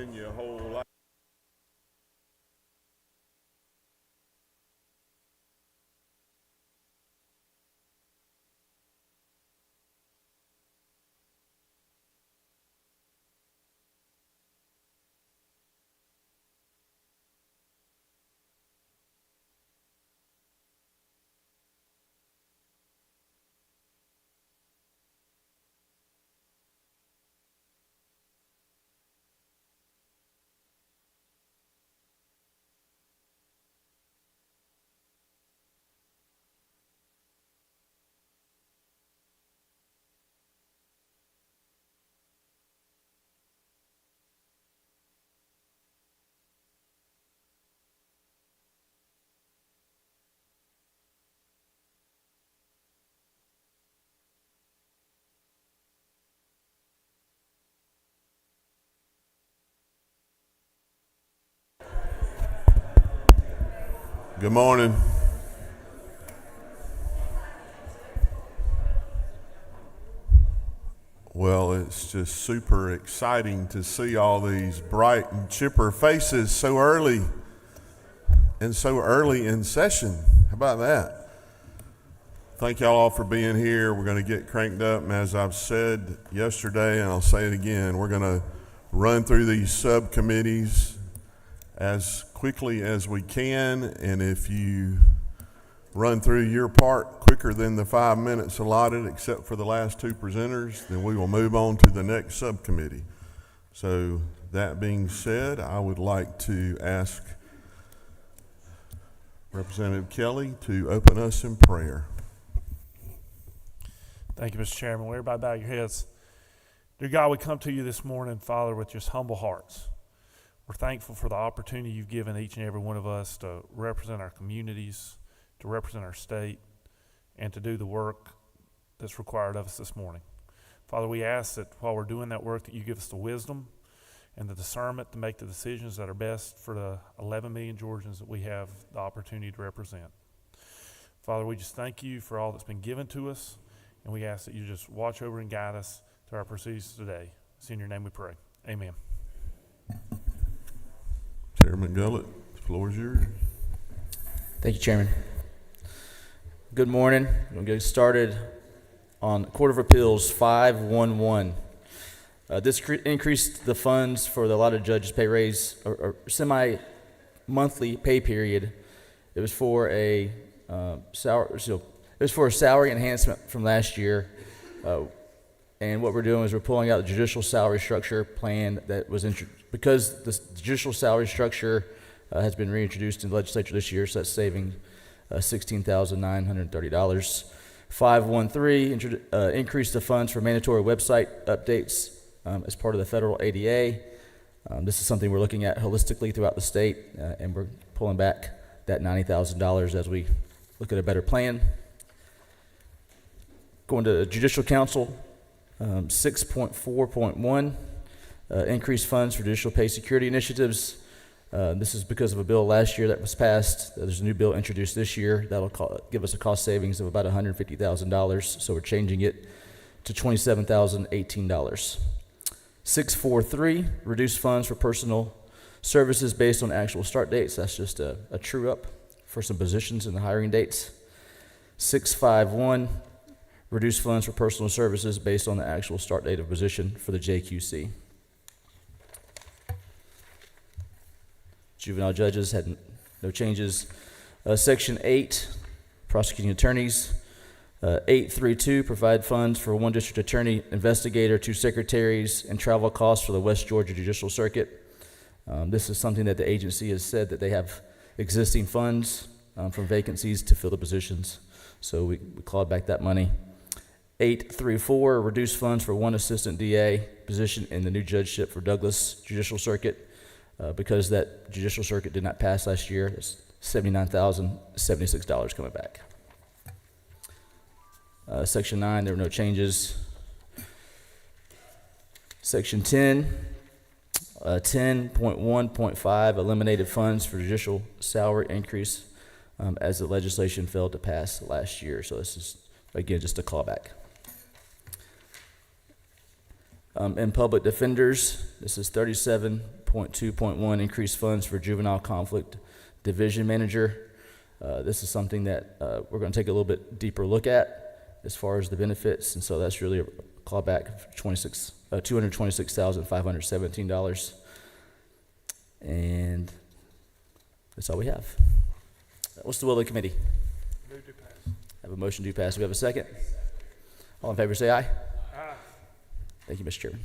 in your whole life. Good morning. Well, it's just super exciting to see all these bright and chipper faces so early in session. How about that? Thank y'all all for being here. We're going to get cranked up, and as I've said yesterday, and I'll say it again, we're going to run through these subcommittees as quickly as we can, and if you run through your part quicker than the 5 minutes allotted, except for the last two presenters, then we will move on to the next subcommittee. So that being said, I would like to ask Representative Kelly to open us in prayer. Thank you, Mr. Chairman. Will everybody bow your heads? Dear God, we come to you this morning, Father, with just humble hearts. We're thankful for the opportunity you've given each and every one of us to represent our communities, to represent our state, and to do the work that's required of us this morning. Father, we ask that while we're doing that work, that you give us the wisdom and the discernment to make the decisions that are best for the 11 million Georgians that we have the opportunity to represent. Father, we just thank you for all that's been given to us, and we ask that you just watch over and guide us to our proceedings today. It's in your name we pray. Amen. Chairman Gullett, the floor is yours. Thank you, Chairman. Good morning. We're going to get started on Court of Appeals 511. This increased the funds for the allotted judges' pay raise or semi-monthly pay period. It was for a salary enhancement from last year. And what we're doing is we're pulling out the judicial salary structure plan that was because the judicial salary structure has been reintroduced in the legislature this year, so that's saving $16,930. 513 increased the funds for mandatory website updates as part of the federal ADA. This is something we're looking at holistically throughout the state, and we're pulling back that $90,000 as we look at a better plan. Going to Judicial Council, 6.4.1, increased funds for judicial pay security initiatives. This is because of a bill last year that was passed. There's a new bill introduced this year that'll give us a cost savings of about $150,000, so we're changing it to $27,018. 643, reduced funds for personal services based on actual start dates. That's just a true up for some positions in the hiring dates. 651, reduced funds for personal services based on the actual start date of position for the JQC. Juvenile judges had no changes. Section 8, prosecuting attorneys. 832, provide funds for one district attorney, investigator, 2 secretaries, and travel costs for the West Georgia Judicial Circuit. This is something that the agency has said that they have existing funds from vacancies to fill the positions. So we clawed back that money. 834, reduce funds for one assistant DA position in the new judgeship for Douglas Judicial Circuit. Because that judicial circuit did not pass last year, it's $79,076 coming back. Section 9, there were no changes. Section 10, 10.1.5, eliminated funds for judicial salary increase as the legislation failed to pass last year. So this is, again, just a clawback. And public defenders, this is 37.2.1, increased funds for juvenile conflict division manager. This is something that we're going to take a little bit deeper look at as far as the benefits, and so that's really a clawback of $226,517. And that's all we have. What's the will of the committee? Move to pass. Have a motion to pass. Do we have a second? All in favor say aye. Aye. Thank you, Mr. Chairman.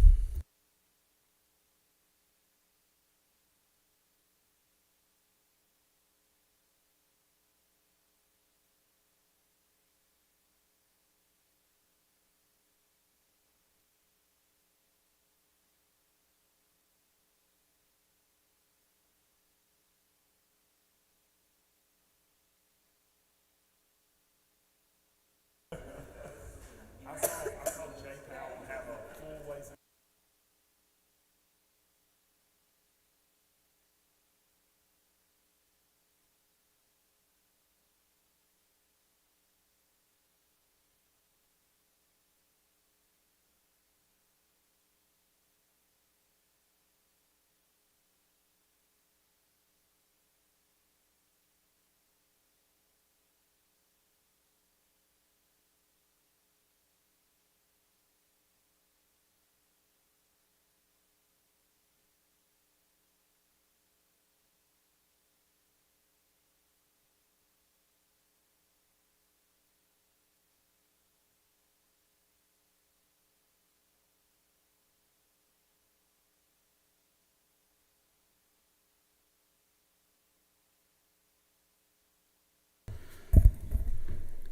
I saw Jay Powell have a full ways.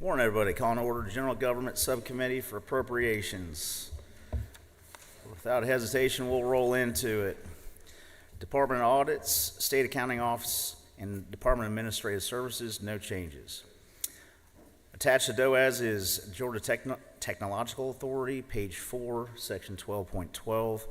Morning, everybody. Calling to order the General Government Subcommittee for Appropriations. Without hesitation, we'll roll into it. Department of Audits, State Accounting Office, and Department of Administrative Services, no changes. Attached to DOAS is Georgia Technological Authority, page 4, section 12.12,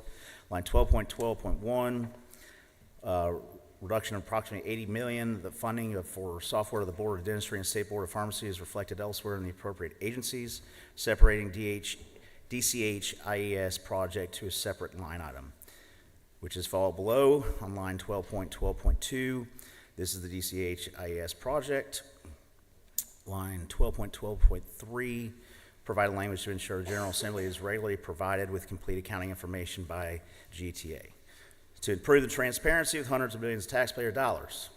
line 12.12.1, reduction of approximately $80 million. The funding for software of the Board of Dentistry and State Board of Pharmacy is reflected elsewhere in the appropriate agencies, separating DCH IES project to a separate line item, which is followed below on line 12.12.2. This is the DCH IES project. Line 12.12.3, provide language to ensure General Assembly is regularly provided with complete accounting information by GTA. To improve the transparency with hundreds of millions of taxpayer dollars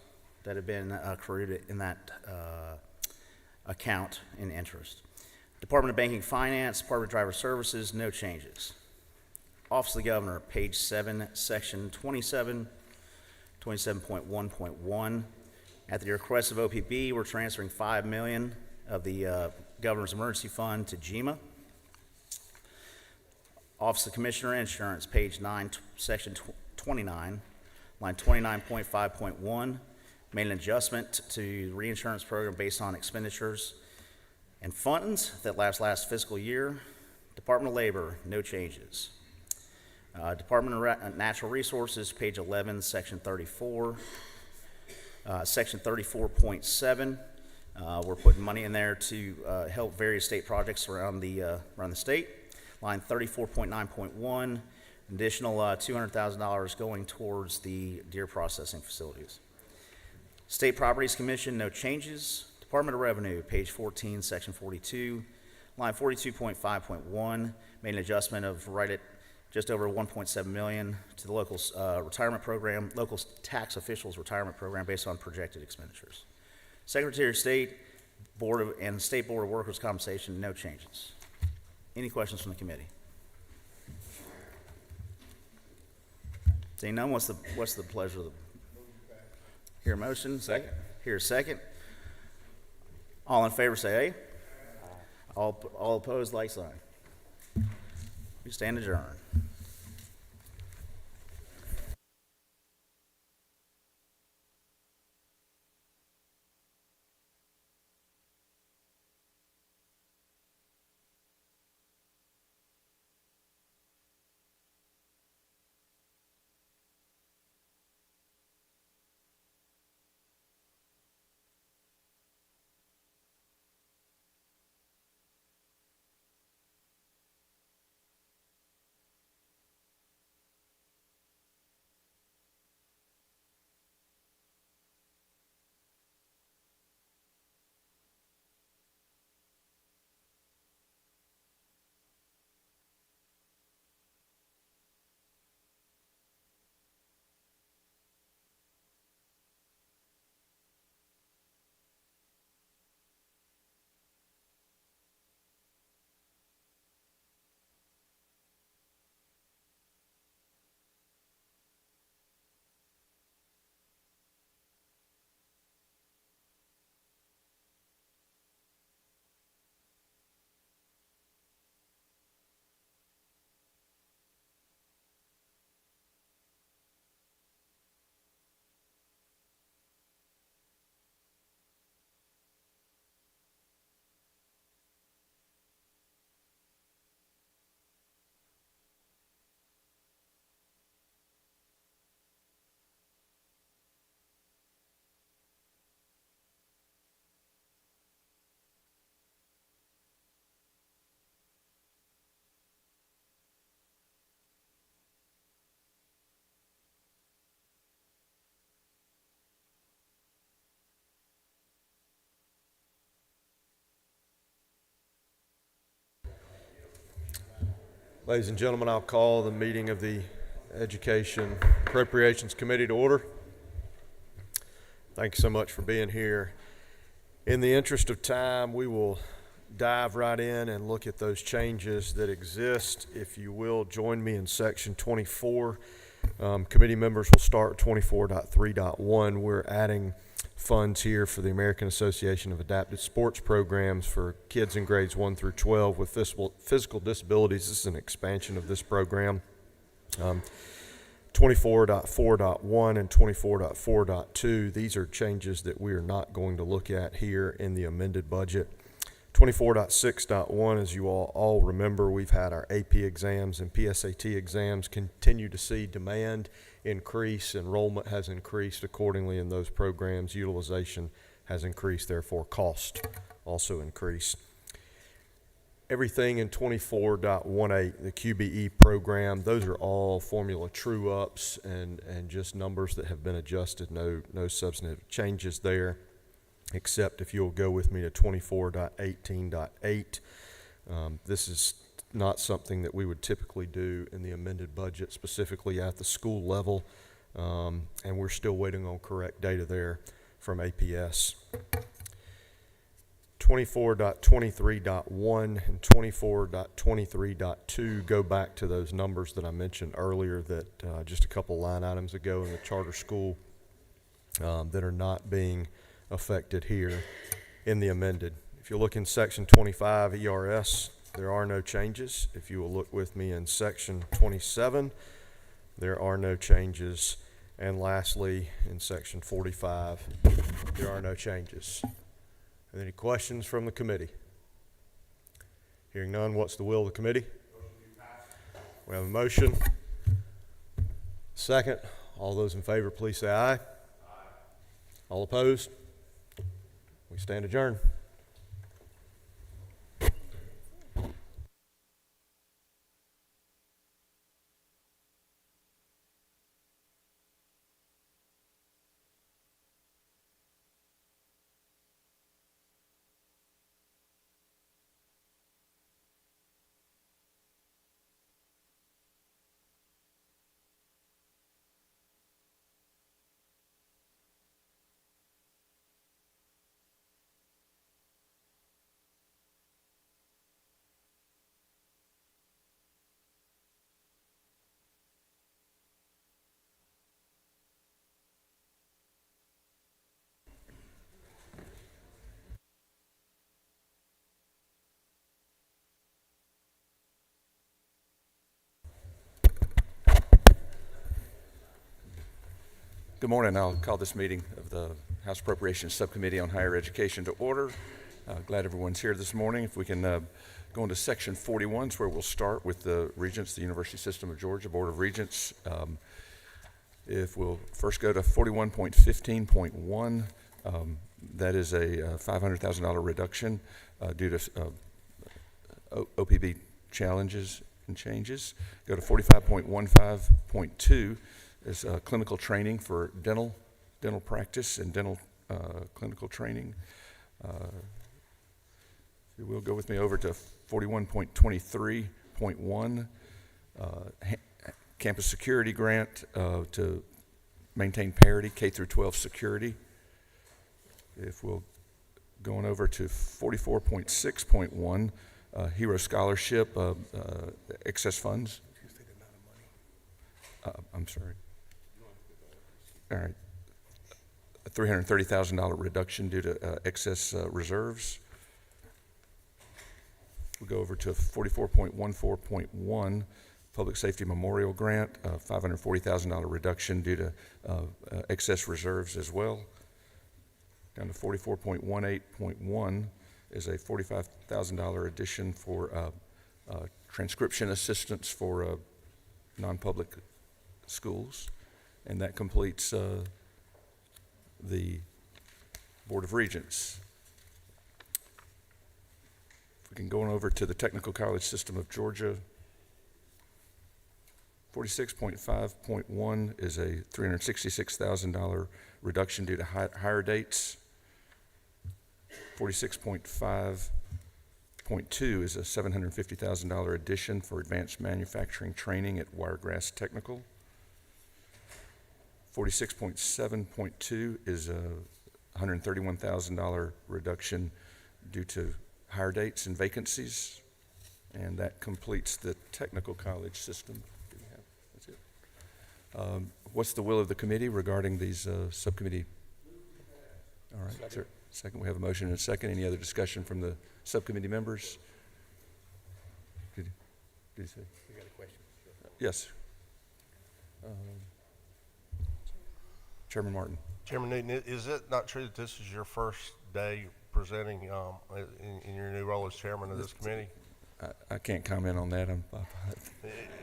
that have been accrued in that account in interest. Department of Banking Finance, Department of Driver Services, no changes. Office of the Governor, page 7, section 27.1.1. At the request of OPB, we're transferring $5 million of the Governor's Emergency Fund to GEMA. Office of Commissioner Insurance, page 9, section 29, line 29.5.1, made an adjustment to the reinsurance program based on expenditures and funds that last fiscal year. Department of Labor, no changes. Department of Natural Resources, page 11, section 34, section 34.7. We're putting money in there to help various state projects around the state. Line 34.9.1. Additional $200,000 going towards the deer processing facilities. State Properties Commission, no changes. Department of Revenue, page 14, section 42, line 42.5.1, made an adjustment of right at just over $1.7 million to the local retirement program, local tax officials retirement program based on projected expenditures. Secretary of State, and State Board of Workers' Compensation, no changes. Any questions from the committee? Seeing none, what's the pleasure of the? Hear a motion? Second. Hear a second. All in favor say aye. All opposed, like sign. We stand adjourned. Ladies and gentlemen, I'll call the meeting of the Education Appropriations Committee to order. Thank you so much for being here. In the interest of time, we will dive right in and look at those changes that exist. If you will, join me in section 24. Committee members will start 24.3.1. We're adding funds here for the American Association of Adapted Sports Programs for kids in grades 1 through 12 with physical disabilities. This is an expansion of this program. 24.4.1 and 24.4.2, these are changes that we are not going to look at here in the amended budget. 24.6.1, as you all remember, we've had our AP exams and PSAT exams continue to see demand increase. Enrollment has increased accordingly in those programs. Utilization has increased, therefore cost also increased. Everything in 24.18, the QBE program, those are all formula true-ups and just numbers that have been adjusted. No substantive changes there, except if you'll go with me to 24.18.8. This is not something that we would typically do in the amended budget, specifically at the school level, and we're still waiting on correct data there from APS. 24.23.1 and 24.23.2 go back to those numbers that I mentioned earlier that just a couple line items ago in the charter school that are not being affected here in the amended. If you look in section 25 ERS, there are no changes. If you will look with me in section 27, there are no changes. And lastly, in section 45, there are no changes. Any questions from the committee? Hearing none, what's the will of the committee? We have a motion. Second. All those in favor, please say aye. Aye. All opposed? We stand adjourned. Good morning. I'll call this meeting of the House Appropriations Subcommittee on Higher Education to order. Glad everyone's here this morning. If we can go into section 41, it's where we'll start with the Regents, the University System of Georgia Board of Regents. If we'll first go to 41.15.1, that is a $500,000 reduction due to OPB challenges and changes. Go to 45.15.2. is clinical training for dental practice and dental clinical training. If you will go with me over to 41.23.1, campus security grant to maintain parity, K through 12 security. If we'll going over to 44.6.1, Hero Scholarship, excess funds. I'm sorry. All right. A $330,000 reduction due to excess reserves. We'll go over to 44.14.1, Public Safety Memorial Grant, $540,000 reduction due to excess reserves as well. Down to 44.18.1 is a $45,000 addition for transcription assistance for non-public schools. And that completes the Board of Regents. If we can go on over to the Technical College System of Georgia, 46.5.1 is a $366,000 reduction due to higher dates. 46.5 46.2 is a $750,000 addition for advanced manufacturing training at Wiregrass Technical. 46.7.2 is a $131,000 reduction due to hire dates and vacancies. And that completes the technical college system. Do we have, that's it. What's the will of the committee regarding these subcommittee? All right, sir. Second, we have a motion and a second. Any other discussion from the subcommittee members? Did you say? You got a question? Yes. Chairman Martin. Chairman Newton, is it not true that this is your first day presenting in your new role as chairman of this committee? I can't comment on that.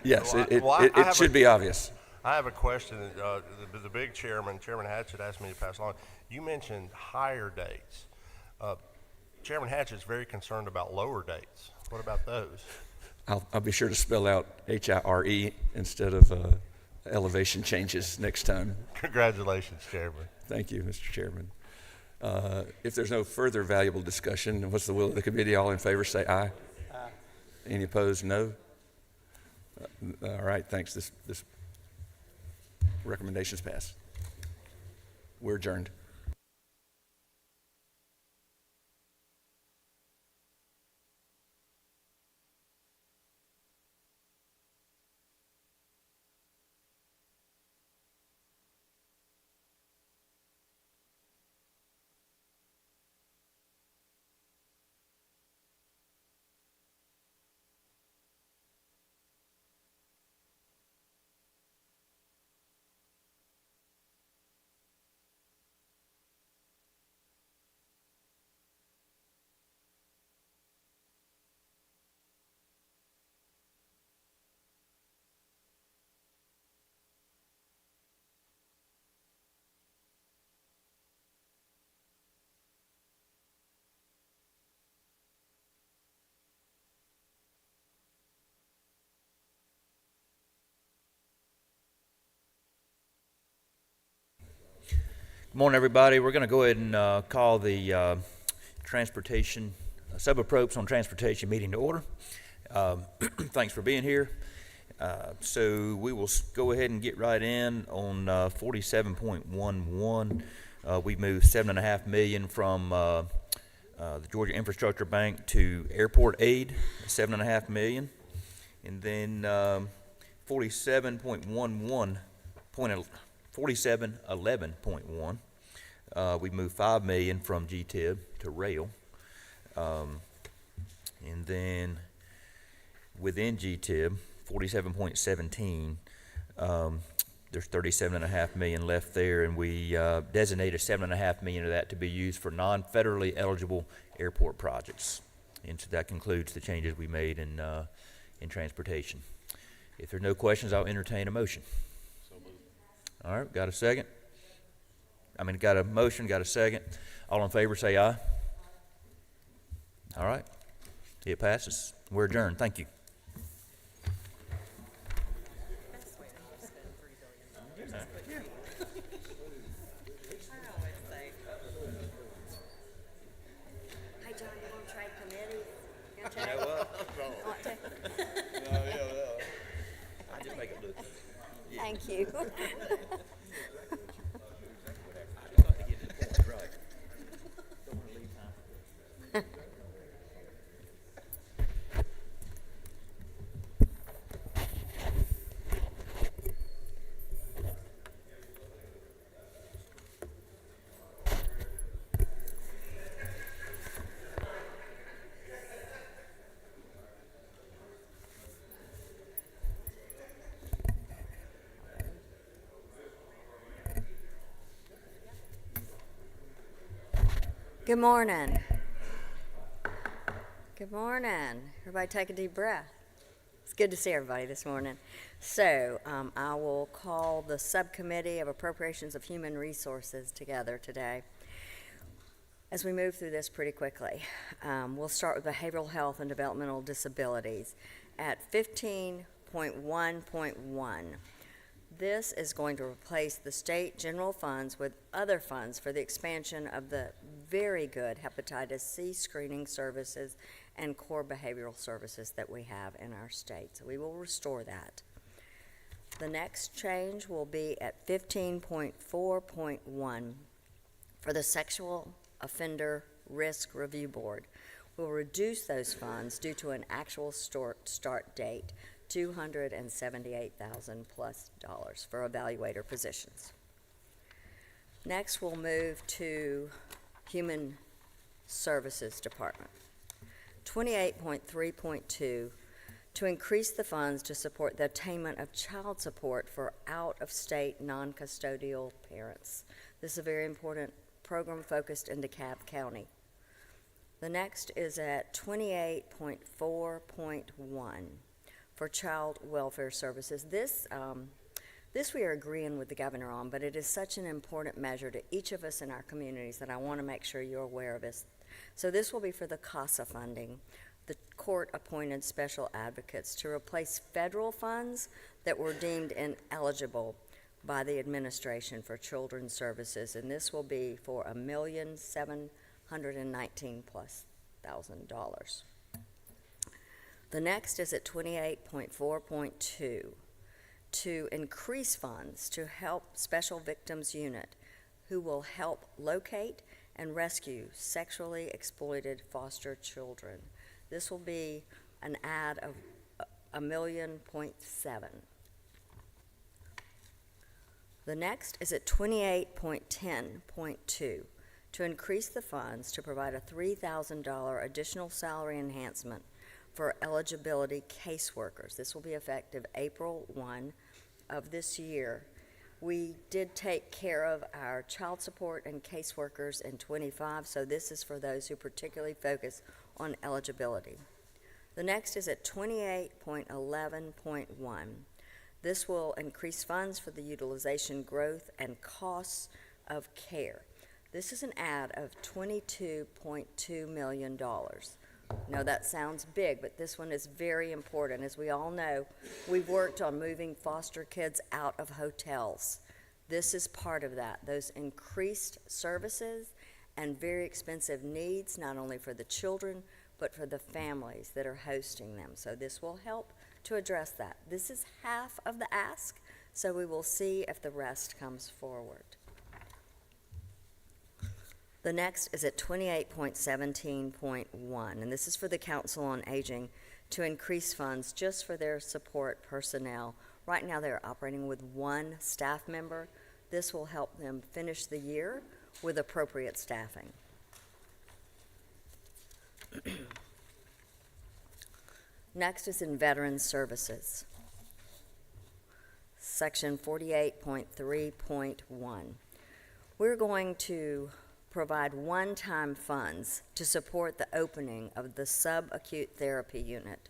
Yes, Well, it should be obvious. I have a question. The big chairman, Chairman Hatchett, asked me to pass along. You mentioned higher dates. Chairman Hatchett's very concerned about lower dates. What about those? I'll be sure to spell out HIRE instead of elevation changes next time. Congratulations, Chairman. Thank you, Mr. Chairman. If there's no further valuable discussion, what's the will of the committee? All in favor say aye. Aye. Any opposed, no? All right, thanks. This recommendation's passed. We're adjourned. Good morning, everybody. We're going to go ahead and call the transportation, sub-approps on transportation meeting to order. Thanks for being here. So we will go ahead and get right in on 47.11. We moved $7.5 million from the Georgia Infrastructure Bank to airport aid, $7.5 million. And then 4711.1, we moved $5 million from GTIB to rail. And then within GTIB, 47.17, there's $37.5 million left there, and we designated $7.5 million of that to be used for non-federally eligible airport projects. And so that concludes the changes we made in transportation. If there are no questions, I'll entertain a motion. All right, got a second? Got a motion, got a second. All in favor say aye. All right, it passes. We're adjourned. Thank you. Hey, John, you want to trade committees? You want to You trade? know what? Want to? I just make it look. Thank you. Good morning. Good morning. Everybody take a deep breath. It's good to see everybody this morning. So I will call the Subcommittee of Appropriations of Human Resources together today. As we move through this pretty quickly, we'll start with behavioral health and developmental disabilities at 15.1.1. This is going to replace the state general funds with other funds for the expansion of the very good hepatitis C screening services and core behavioral services that we have in our state. So we will restore that. The next change will be at 15.4.1 for the Sexual Offender Risk Review Board. We'll reduce those funds due to an actual start date, $278,000 plus for evaluator positions. Next, we'll move to Human Services Department. 28.3.2, to increase the funds to support the attainment of child support for out-of-state non-custodial parents. This is a very important program focused in DeKalb County. The next is at 28.4.1 for child welfare services. This we are agreeing with the governor on, but it is such an important measure to each of us in our communities that I want to make sure you're aware of this. So this will be for the CASA funding, the court-appointed special advocates, to replace federal funds that were deemed ineligible by the administration for children's services, and this will be for $1,719,000 plus. The next is at 28.4.2, to increase funds to help Special Victims Unit, who will help locate and rescue sexually exploited foster children. This will be an add of $1.7 million. The next is at 28.10.2, to increase the funds to provide a $3,000 additional salary enhancement for eligibility caseworkers. This will be effective April 1 of this year. We did take care of our child support and caseworkers in 25, so this is for those who particularly focus on eligibility. The next is at 28.11.1. This will increase funds for the utilization, growth, and costs of care. This is an add of $22.2 million. Now that sounds big, but this one is very important. As we all know, we've worked on moving foster kids out of hotels. This is part of that, those increased services and very expensive needs, not only for the children, but for the families that are hosting them. So this will help to address that. This is half of the ask, so we will see if the rest comes forward. The next is at 28.17.1, and this is for the Council on Aging to increase funds just for their support personnel. Right now they're operating with one staff member. This will help them finish the year with appropriate staffing. Next is in Veterans Services. Section 48.3.1. We're going to provide one-time funds to support the opening of the subacute therapy unit.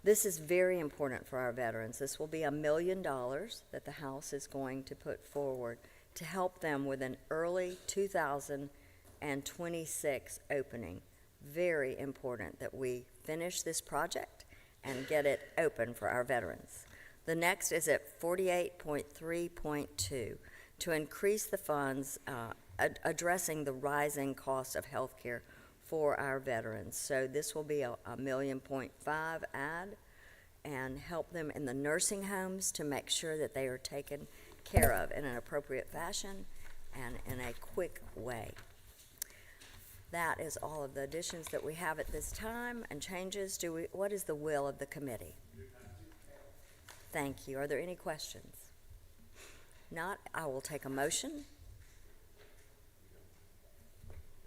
This is very important for our veterans. This will be $1 million that the House is going to put forward to help them with an early 2026 opening. Very important that we finish this project and get it open for our veterans. The next is at 48.3.2 to increase the funds addressing the rising cost of health care for our veterans. So this will be a $1.5 million add and help them in the nursing homes to make sure that they are taken care of in an appropriate fashion and in a quick way. That is all of the additions that we have at this time and changes. What is the will of the committee? Thank you. Are there any questions? Not, I will take a motion.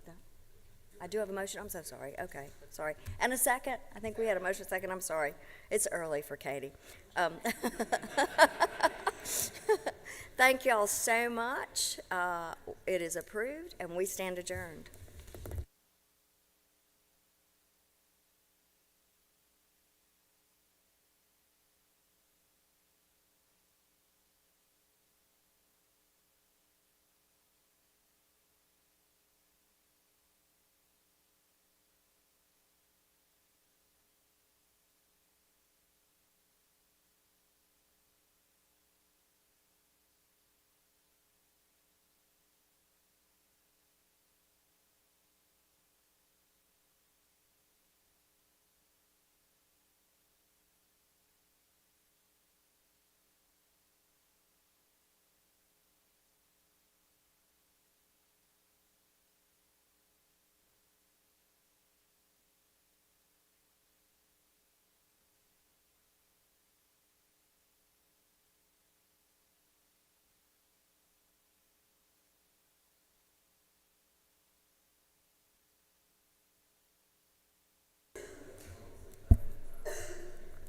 No? I do have a motion. I'm so sorry. Okay, sorry. And a second. I think we had a motion second. I'm sorry. It's early for Katie. Thank you all so much. It is approved, and we stand adjourned.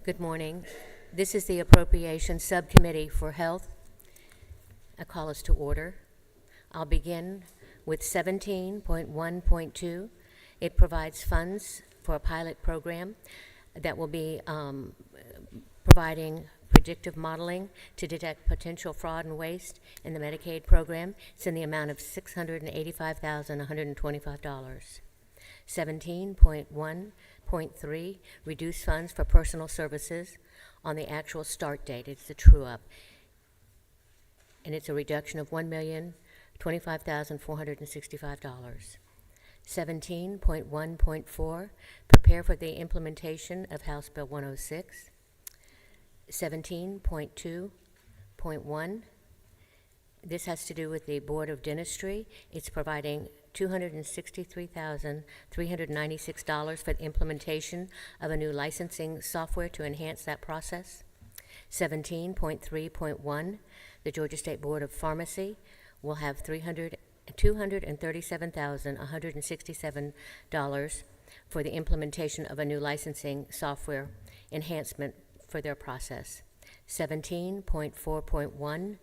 Good morning. This is the Appropriations Subcommittee for Health. I call us to order. I'll begin with 17.1.2. It provides funds for a pilot program that will be providing predictive modeling to detect potential fraud and waste in the Medicaid program. It's in the amount of $685,125. 17.1.3, reduce funds for personal services on the actual start date. It's the true-up. And it's a reduction of $1,025,465. 17.1.4, prepare for the implementation of House Bill 106. 17.2.1, this has to do with the Board of Dentistry. It's providing $263,396 for the implementation of a new licensing software to enhance that process. 17.3.1, the Georgia State Board of Pharmacy will have $237,167 for the implementation of a new licensing software enhancement for their process. 17.4.1,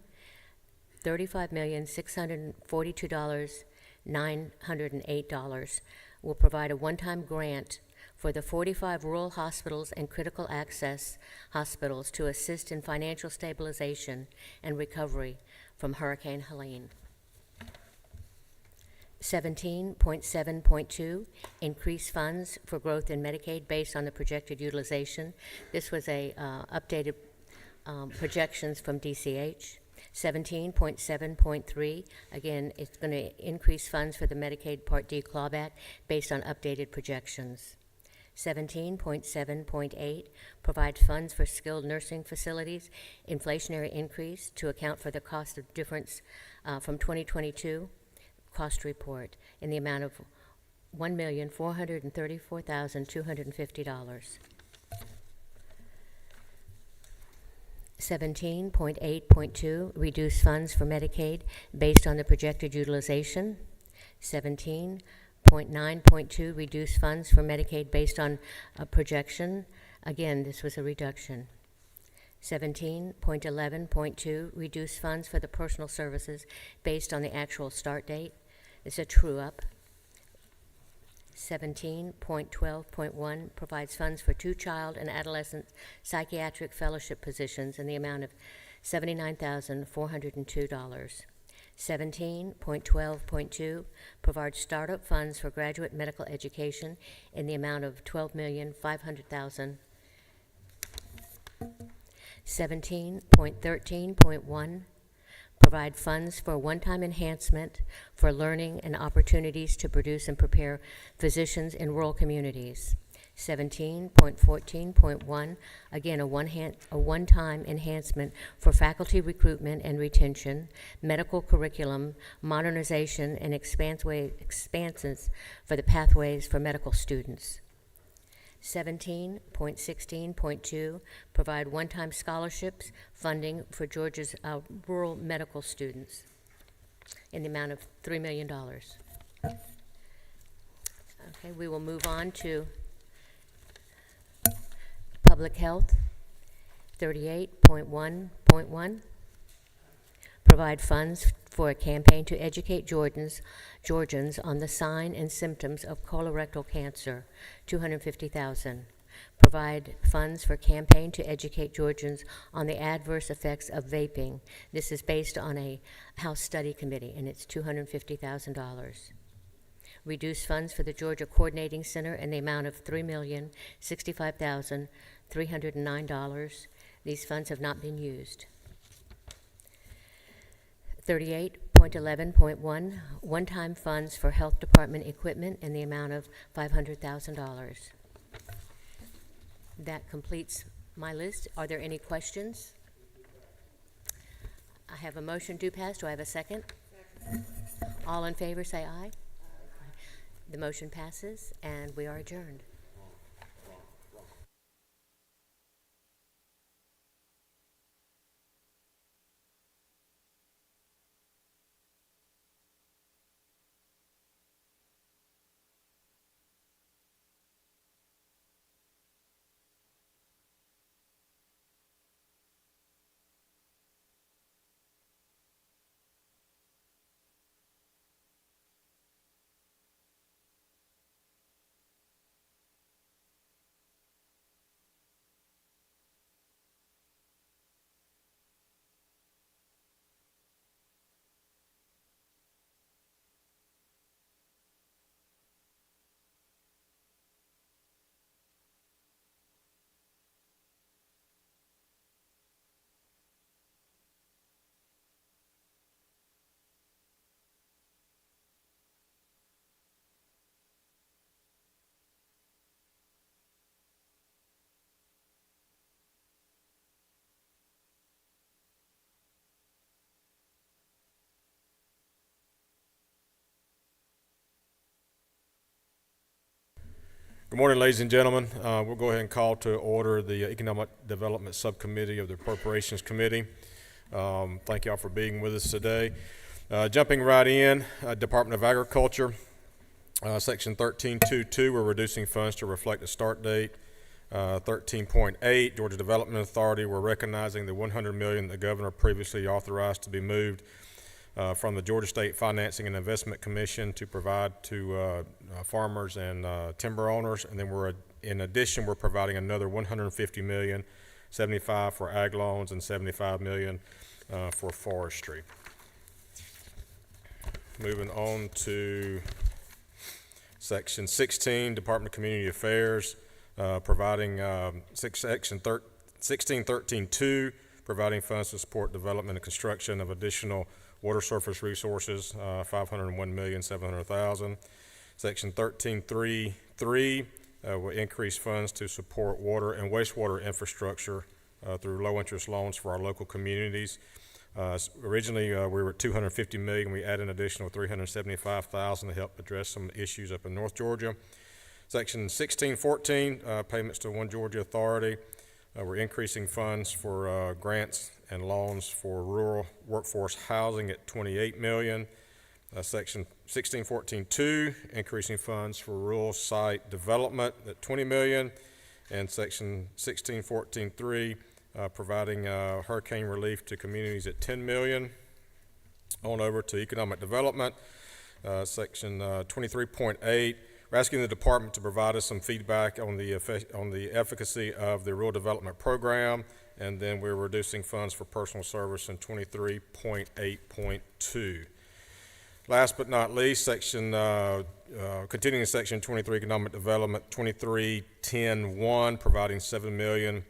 $35,642,908 will provide a one-time grant for the 45 rural hospitals and critical access hospitals to assist in financial stabilization and recovery from Hurricane Helene. 17.7.2, increase funds for growth in Medicaid based on the projected utilization. This was a updated projections from DCH. 17.7.3, again, it's going to increase funds for the Medicaid Part D clawback based on updated projections. 17.7.8, provide funds for skilled nursing facilities, inflationary increase to account for the cost of difference from 2022 cost report in the amount of $1,434,250. 17.8.2, reduce funds for Medicaid based on the projected utilization. 17.9.2, reduce funds for Medicaid based on a projection. Again, this was a reduction. 17.11.2, reduce funds for the personal services based on the actual start date. It's a true-up. 17.12.1 provides funds for 2 child and adolescent psychiatric fellowship positions in the amount of $79,402. 17.12.2 provides startup funds for graduate medical education in the amount of $12,500,000. 17.13.1 provide funds for one-time enhancement for learning and opportunities to produce and prepare physicians in rural communities. 17.14.1, again, a one-time enhancement for faculty recruitment and retention, medical curriculum, modernization, and expanses for the pathways for medical students. 17.16.2, provide one-time scholarships funding for Georgia's rural medical students in the amount of $3 million. Okay, we will move on to Public Health, 38.1.1. Provide funds for a campaign to educate Georgians on the sign and symptoms of colorectal cancer, $250,000. Provide funds for campaign to educate Georgians on the adverse effects of vaping. This is based on a House study committee, and it's $250,000. Reduce funds for the Georgia Coordinating Center in the amount of $3,065,309. These funds have not been used. 38.11.1, one-time funds for Health Department equipment in the amount of $500,000. That completes my list. Are there any questions? I have a motion to pass. Do I have a second? Second. All in favor say aye. The motion passes, and we are adjourned. Good morning, ladies and gentlemen. We'll go ahead and call to order the Economic Development Subcommittee of the Appropriations Committee. Thank y'all for being with us today. Jumping right in, Department of Agriculture, Section 13.2.2, we're reducing funds to reflect the start date. 13.8, Georgia Development Authority, we're recognizing the $100 million the governor previously authorized to be moved from the Georgia State Financing and Investment Commission to provide to farmers and timber owners. And then in addition, we're providing another $150 million, 75 for ag loans and 75 million for forestry. Moving on to Section 16, Department of Community Affairs, providing Section 1613.2, providing funds to support development and construction of additional water surface resources, $501,700,000. Section 13.3.3 will increase funds to support water and wastewater infrastructure through low-interest loans for our local communities. Originally, we were at $250 million. We added an additional $375,000 to help address some issues up in North Georgia. Section 1614, payments to One Georgia Authority. We're increasing funds for grants and loans for rural workforce housing at $28 million. Section 1614.2, increasing funds for rural site development at $20 million. And Section 1614.3, providing hurricane relief to communities at $10 million. On over to economic development, Section 23.8. We're asking the department to provide us some feedback on the efficacy of the rural development program, and then we're reducing funds for personal service in 23.8.2. Last but not least, continuing Section 23 economic development, 23.10.1, providing $7 million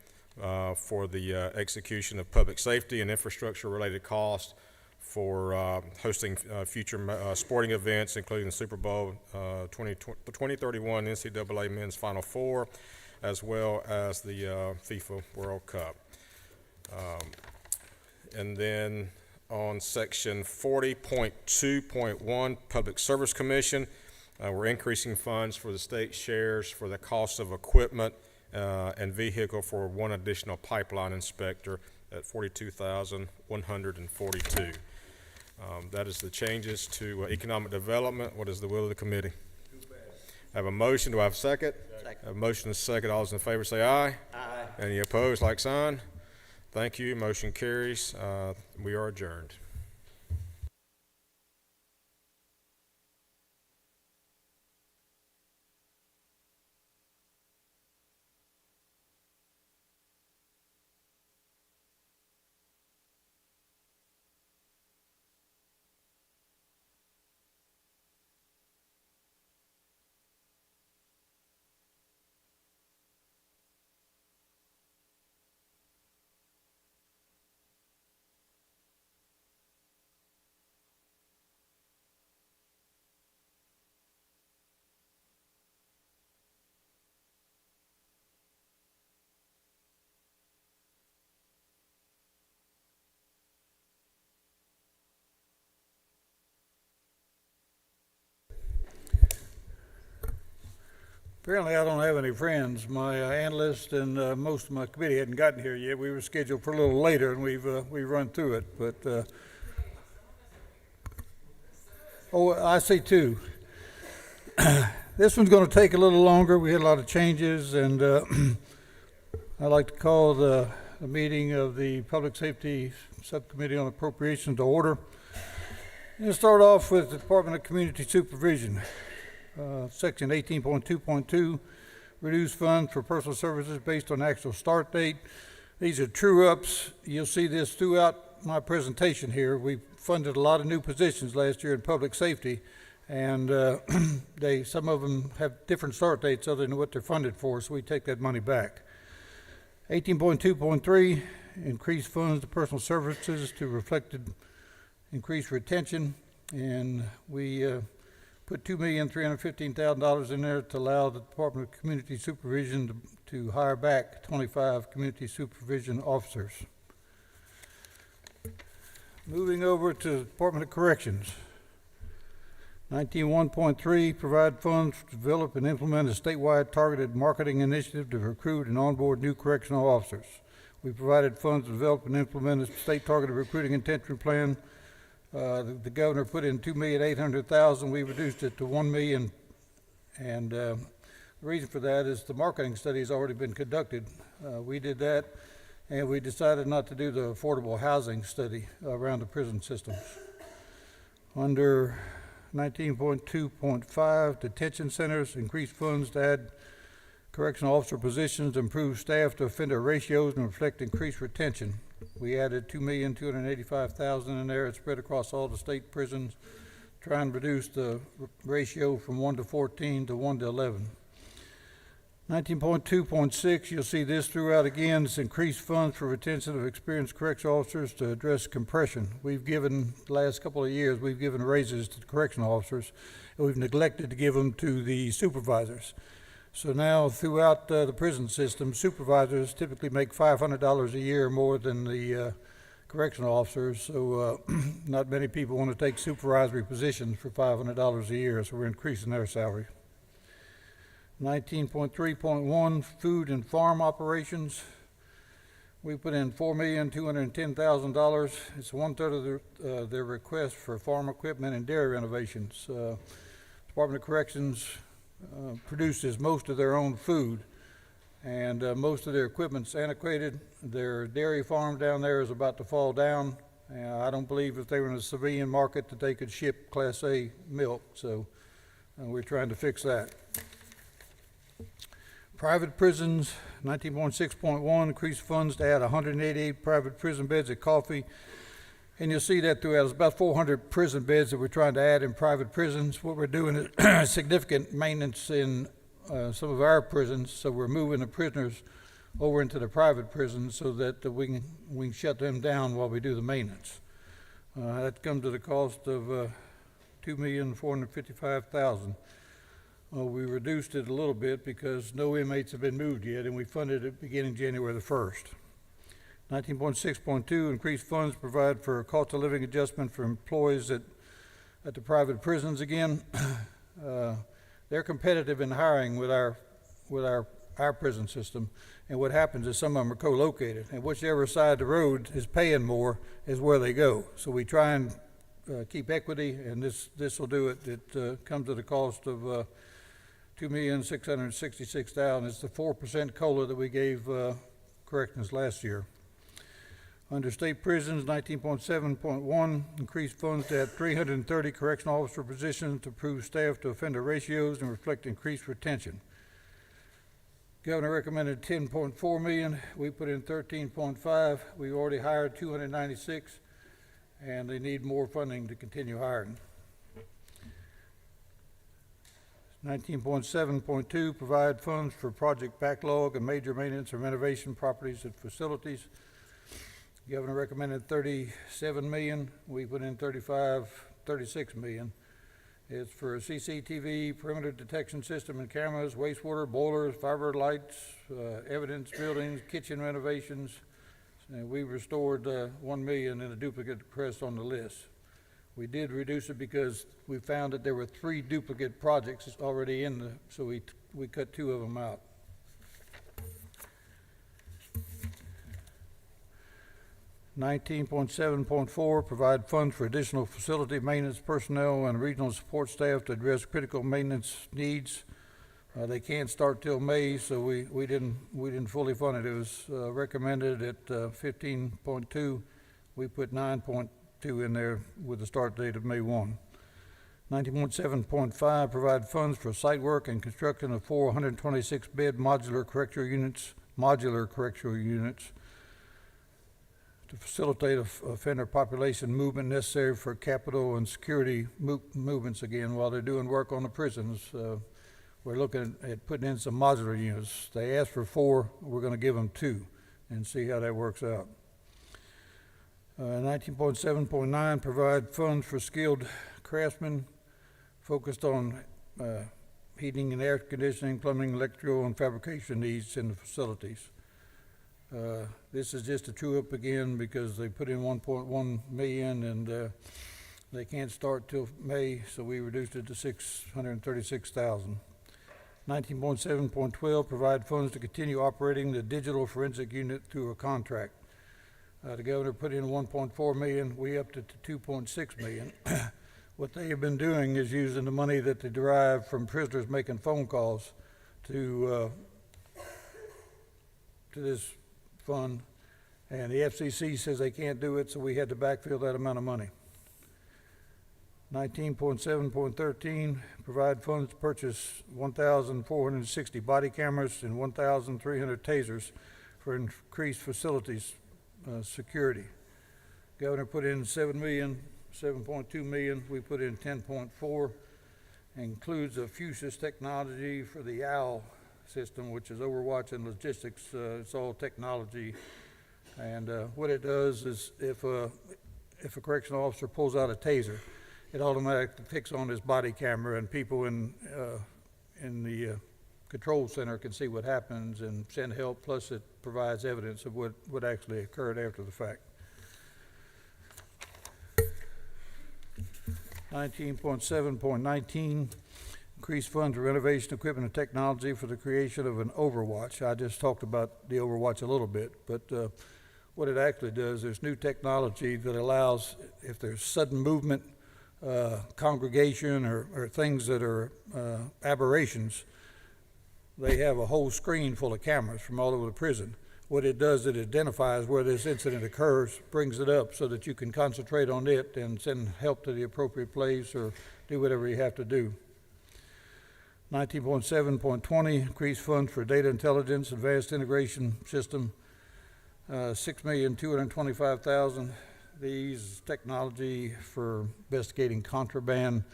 for the execution of public safety and infrastructure related costs for hosting future sporting events, including the Super Bowl 2031 NCAA Men's Final Four, as well as the FIFA World Cup. And then on Section 40.2.1, Public Service Commission, we're increasing funds for the state shares for the cost of equipment and vehicle for one additional pipeline inspector at $42,142. That is the changes to economic development. What is the will of the committee? I have a motion. Do I have a second? Second. I have a motion and a second. All those in favor say aye. Aye. Any opposed, like sign? Thank you. Motion carries. We are adjourned. Apparently I don't have any friends. My analyst and most of my committee hadn't gotten here yet. We were scheduled for a little later, and we've run through it. But oh, I see two. This one's going to take a little longer. We had a lot of changes, and I'd like to call the meeting of the Public Safety Subcommittee on Appropriations to order. I'm going to start off with the Department of Community Supervision. Section 18.2.2, reduce funds for personal services based on actual start date. These are true ups. You'll see this throughout my presentation here. We funded a lot of new positions last year in public safety, and some of them have different start dates other than what they're funded for, so we take that money back. 18.2.3, increase funds to personal services to reflect increased retention, and we put $2,315,000 in there to allow the Department of Community Supervision to hire back 25 community supervision officers. Moving over to the Department of Corrections. 19.1.3, provide funds to develop and implement a statewide targeted marketing initiative to recruit and onboard new correctional officers. We provided funds to develop and implement a state targeted recruiting intention plan. The governor put in $2,800,000. We reduced it to $1 million, and the reason for that is the marketing study has already been conducted. We did that, and we decided not to do the affordable housing study around the prison systems. Under 19.2.5, detention centers, increase funds to add correctional officer positions, improve staff to offender ratios, and reflect increased retention. We added $2,285,000 in there. It's spread across all the state prisons, trying to reduce the ratio from 1 to 14 to 1 to 11. 19.2.6, you'll see this throughout again. It's increased funds for retention of experienced correctional officers to address compression. We've given, the last couple of years, we've given raises to the correctional officers, and we've neglected to give them to the supervisors. So now throughout the prison system, supervisors typically make $500 a year more than the correctional officers, so not many people want to take supervisory positions for $500 a year, so we're increasing their salary. 19.3.1, food and farm operations. We put in $4,210,000. It's 1/3 of their request for farm equipment and dairy renovations. Department of Corrections produces most of their own food, and most of their equipment's antiquated. Their dairy farm down there is about to fall down. I don't believe if they were in a civilian market that they could ship Class A milk, so we're trying to fix that. Private prisons, 19.6.1, increase funds to add 188 private prison beds at Coffee. And you'll see that throughout. It's about 400 prison beds that we're trying to add in private prisons. What we're doing is significant maintenance in some of our prisons, so we're moving the prisoners over into the private prisons so that we can shut them down while we do the maintenance. That comes to the cost of $2,455,000. We reduced it a little bit because no inmates have been moved yet, and we funded it beginning January the 1st. 19.6.2, increased funds provide for a cost of living adjustment for employees at the private prisons again. They're competitive in hiring with our prison system, and what happens is some of them are co-located, and whichever side of the road is paying more is where they go. So we try and keep equity, and this will do it. It comes at a cost of $2,666,000. It's the 4% COLA that we gave corrections last year. Under state prisons, 19.7.1, increased funds to add 330 correctional officer positions to improve staff to offender ratios and reflect increased retention. Governor recommended $10.4 million. We put in $13.5. We already hired 296, and they need more funding to continue hiring. 19.7.2, provide funds for project backlog and major maintenance and renovation properties and facilities. The governor recommended $37 million. We put in $36 million. It's for a CCTV, perimeter detection system and cameras, wastewater, boilers, fiber lights, evidence buildings, kitchen renovations. And we restored $1 million in a duplicate crest on the list. We did reduce it because we found that there were 3 duplicate projects already in so we cut 2 of them out. $19.7.4, provide funds for additional facility maintenance personnel and regional support staff to address critical maintenance needs. They can't start till May, so we didn't fully fund it. It was recommended at 15.2. We put 9.2 in there with the start date of May 1. 19.7.5, provide funds for site work and construction of 426-bed modular correctional units to facilitate offender population movement necessary for capital and security movements again while they're doing work on the prisons. We're looking at putting in some modular units. They asked for 4, we're going to give them 2 and see how that works out. 19.7.9, provide funds for skilled craftsmen focused on heating and air conditioning, plumbing, electrical, and fabrication needs in the facilities. This is just a true up again because they put in $1.1 million and They can't start till May, so we reduced it to $636,000. 19.7.12, provide funds to continue operating the digital forensic unit through a contract. The governor put in 1.4 million, we upped it to 2.6 million. What they have been doing is using the money that they derive from prisoners making phone calls to this fund, and the FCC says they can't do it, so we had to backfill that amount of money. 19.7.13, provide funds to purchase 1,460 body cameras and 1,300 tasers for increased facilities security. Governor put in 7 million, 7.2 million, we put in 10.4, includes a Fusus technology for the OWL system, which is Overwatch and logistics. It's all technology, and what it does is if a correctional officer pulls out a taser, it automatically picks on his body camera, and people in the control center can see what happens and send help, plus it provides evidence of what actually occurred after the fact. 19.7.19, increase funds for renovation, equipment, and technology for the creation of an Overwatch. I just talked about the Overwatch a little bit, but what it actually does, there's new technology that allows, if there's sudden movement, congregation, or things that are aberrations, they have a whole screen full of cameras from all over the prison. What it does, it identifies where this incident occurs, brings it up so that you can concentrate on it and send help to the appropriate place or do whatever you have to do. 19.7.20, increase funds for data intelligence, advanced integration system, 6,225,000. These technology for investigating contraband.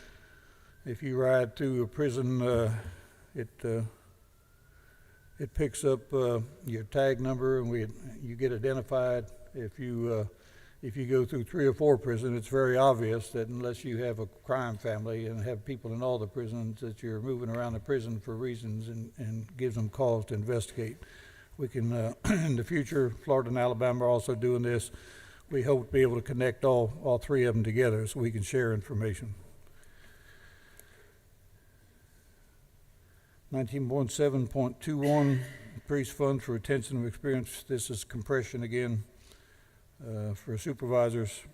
If you ride through a prison, it picks up your tag number, and you get identified. If you go through 3 or 4 prisons, it's very obvious that unless you have a crime family and have people in all the prisons, that you're moving around the prison for reasons, and gives them cause to investigate. We can, in the future, Florida and Alabama are also doing this. We hope to be able to connect all 3 of them together so we can share information. 19.7.21, increase funds for retention of experience. This is compression again for supervisors.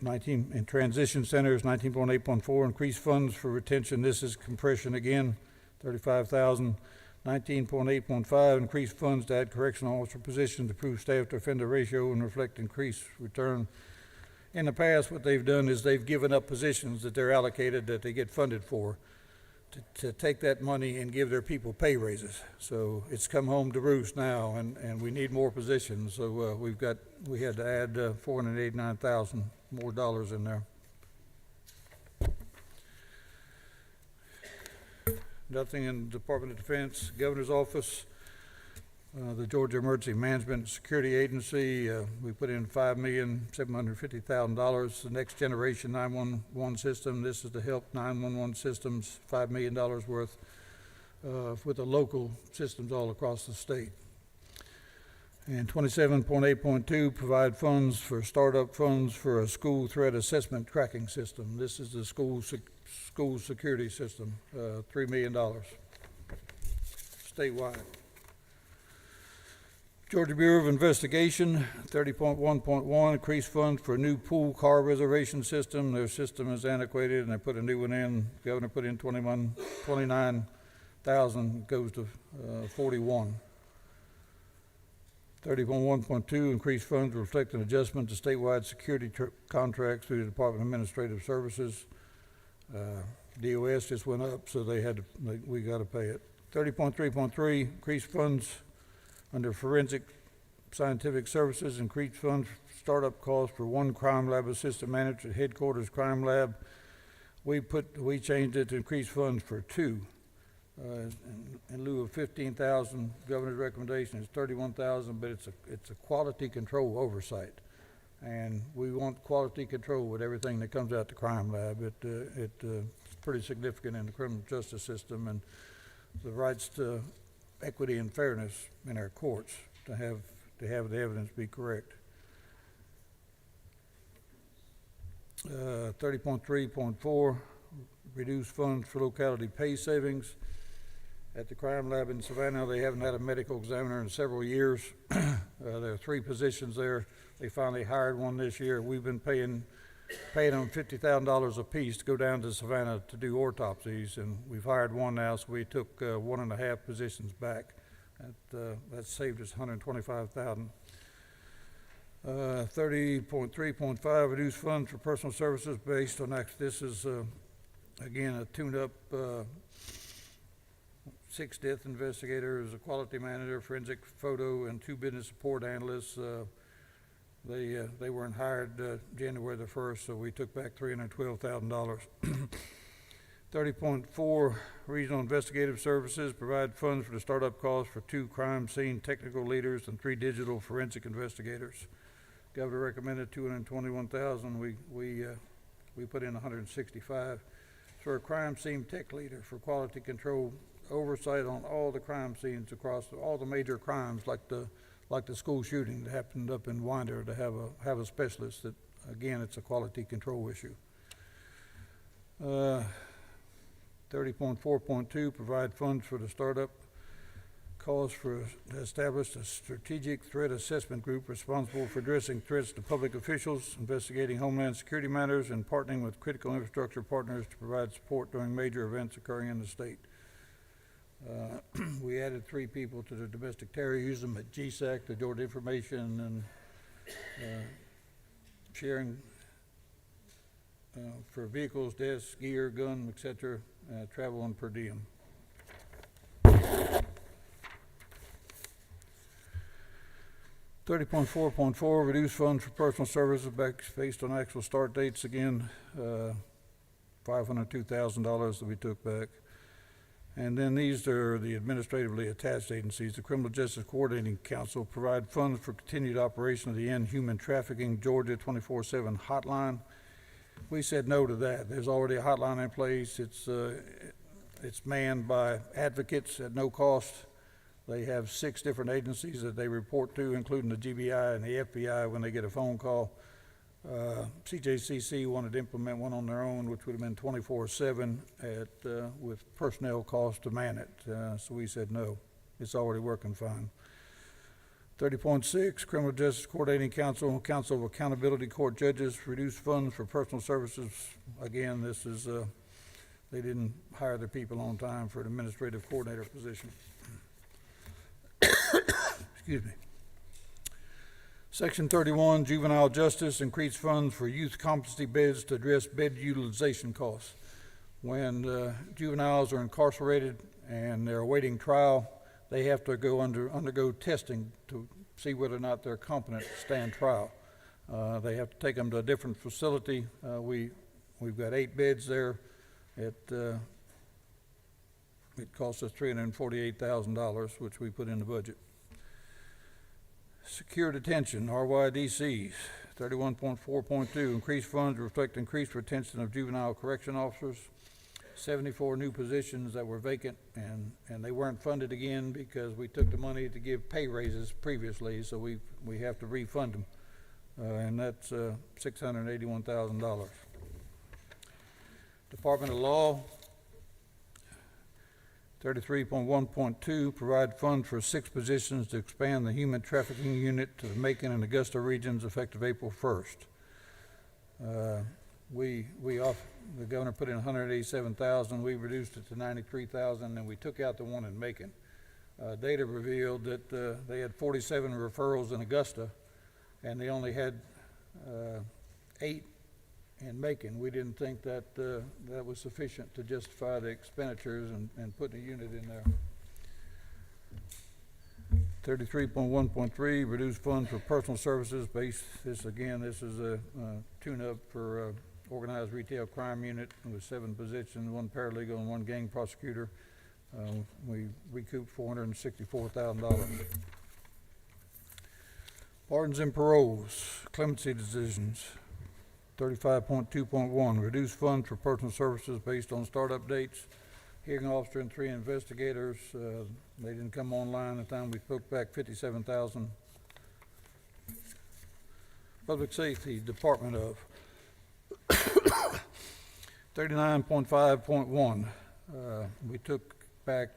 19 in transition centers, 19.8.4, increase funds for retention. This is compression again, 35,000. 19.8.5, increase funds to add correctional officer positions to improve staff to offender ratio and reflect increased return. In the past, what they've done is they've given up positions that they're allocated, that they get funded for, to take that money and give their people pay raises. So it's come home to roost now, and we need more positions. So we had to add 489,000 more dollars in there. Nothing in the Department of Defense, Governor's Office, the Georgia Emergency Management Security Agency. We put in $5,750,000. The Next Generation 911 system. This is to help 911 systems, $5 million worth with the local systems all across the state. And 27.8.2, provide funds for startup funds for a school threat assessment tracking system. This is the school security system, $3 million statewide. Georgia Bureau of Investigation, 30.1.1, increase funds for a new pool car reservation system. Their system is antiquated, and they put a new one in. The governor put in 29,000, goes to 41. 30.1.2, increase funds reflect an adjustment to statewide security contracts through the Department of Administrative Services. DOS just went up, so we got to pay it. 30.3.3, increase funds under forensic scientific services, increase funds startup costs for 1 crime lab assistant manager at headquarters crime lab. We changed it to increase funds for 2. In lieu of 15,000, governor's recommendation is 31,000, but it's a quality control oversight, and we want quality control with everything that comes out the crime lab. It's pretty significant in the criminal justice system, and the rights to equity and fairness in our courts to have the evidence be correct. 30.3.4, reduce funds for locality pay savings. At the crime lab in Savannah, they haven't had a medical examiner in several years. There are 3 positions there. They finally hired one this year. We've been paying them $50,000 apiece to go down to Savannah to do autopsies, and we've hired one now, so we took 1.5 positions back. That saved us $125,000. 30.3.5, reduce funds for personal services based on this is again a tune-up. 6 death investigators, a quality manager, forensic photo, and 2 business support analysts. They weren't hired January the 1st, so we took back $312,000. 30.4, regional investigative services, provide funds for the startup costs for 2 crime scene technical leaders and 3 digital forensic investigators. Governor recommended $221,000. We put in $165,000 for a crime scene tech leader for quality control oversight on all the crime scenes across all the major crimes, like the school shooting that happened up in Winder, to have a specialist that, again, it's a quality control issue. 30.4.2, provide funds for the startup calls for establish a strategic threat assessment group responsible for addressing threats to public officials, investigating homeland security matters, and partnering with critical infrastructure partners to provide support during major events occurring in the state. We added 3 people to the domestic terror, used them at GSAC, the Georgia Information, and sharing for vehicles, desks, gear, gun, etc., travel and per diem. 30.4.4, reduce funds for personal services based on actual start dates. Again, $502,000 that we took back. And then these are the administratively attached agencies. The Criminal Justice Coordinating Council provide funds for continued operation of the End Human Trafficking Georgia 24/7 hotline. We said no to that. There's already a hotline in place. It's manned by advocates at no cost. They have 6 different agencies that they report to, including the GBI and the FBI when they get a phone call. CJCC wanted to implement one on their own, which would have been 24/7 with personnel costs to man it. So we said no. It's already working fine. 30.6, Criminal Justice Coordinating Council, Council of Accountability Court Judges, reduce funds for personal services. Again, this is, they didn't hire their people on time for an administrative coordinator position. Excuse me. Section 31, Juvenile Justice, increase funds for youth competency beds to address bed utilization costs. When juveniles are incarcerated and they're awaiting trial, they have to undergo testing to see whether or not they're competent to stand trial. They have to take them to a different facility. We've got 8 beds there. It costs us $348,000, which we put in the budget. Secure detention, RYDCs, 31.4.2, increased funds reflect increased retention of juvenile correction officers. 74 new positions that were vacant, and they weren't funded again because we took the money to give pay raises previously, so we have to refund them, and that's $681,000. Department of Law, 33.1.2, provide funds for 6 positions to expand the human trafficking unit to the Macon and Augusta regions effective April 1st. The governor put in $187,000. We reduced it to $93,000, and we took out the one in Macon. Data revealed that they had 47 referrals in Augusta, and they only had 8 in Macon. We didn't think that that was sufficient to justify the expenditures and putting a unit in there. 33.1.3, reduce funds for personal services base. This is a tune-up for organized retail crime unit with 7 positions, 1 paralegal and 1 gang prosecutor. We recouped $464,000. Pardons and paroles, clemency decisions. 35.2.1, reduce funds for personal services based on startup dates. Hearing officer and 3 investigators, they didn't come online at the time we took back $57,000. Public Safety, Department of 39.5.1, we took back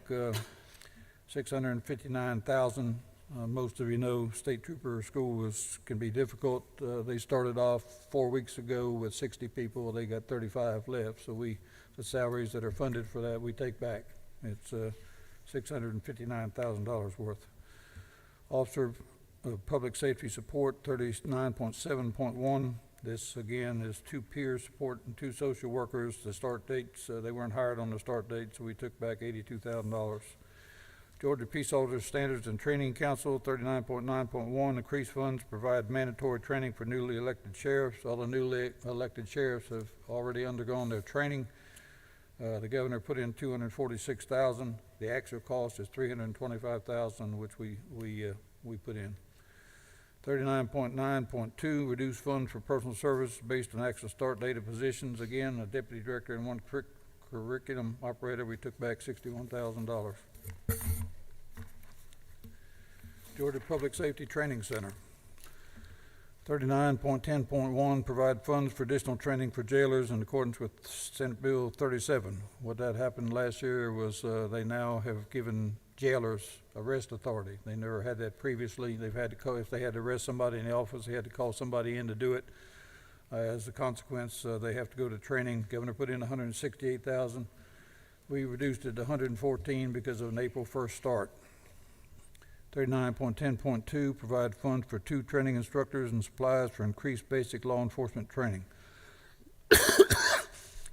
659,000. Most of you know state trooper school can be difficult. They started off 4 weeks ago with 60 people. They got 35 left. So the salaries that are funded for that, we take back. It's $659,000 worth. Officer of Public Safety Support, 39.7.1. This again is 2 peer support and 2 social workers. The start dates, they weren't hired on the start date, so we took back $82,000. Georgia Peace Officers Standards and Training Council, 39.9.1, increased funds provide mandatory training for newly elected sheriffs. All the newly elected sheriffs have already undergone their training. The governor put in $246,000. The actual cost is $325,000, which we put in. 39.9.2, reduce funds for personal service based on actual start date of positions. Again, a deputy director and 1 curriculum operator, we took back $61,000. Georgia Public Safety Training Center. 39.10.1, provide funds for additional training for jailers in accordance with Senate Bill 37. What that happened last year was they now have given jailers arrest authority. They never had that previously. They've had to call, if they had to arrest somebody in the office, they had to call somebody in to do it. As a consequence, they have to go to training. Governor put in $168,000. We reduced it to $114 because of an April 1st start. 39.10.2, provide funds for 2 training instructors and supplies for increased basic law enforcement training.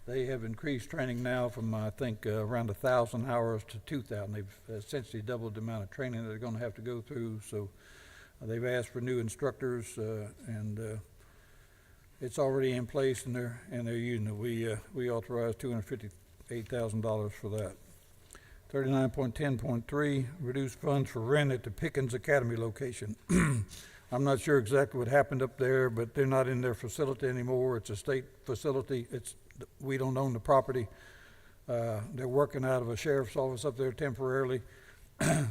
They have increased training now from, I think, around 1,000 hours to 2,000. They've essentially doubled the amount of training that they're going to have to go through. So they've asked for new instructors, and it's already in place, and they're using it. We authorized $258,000 for that. 39.10.3, reduce funds for rent at the Pickens Academy location. I'm not sure exactly what happened up there, but they're not in their facility anymore. It's a state facility. We don't own the property. They're working out of a sheriff's office up there temporarily.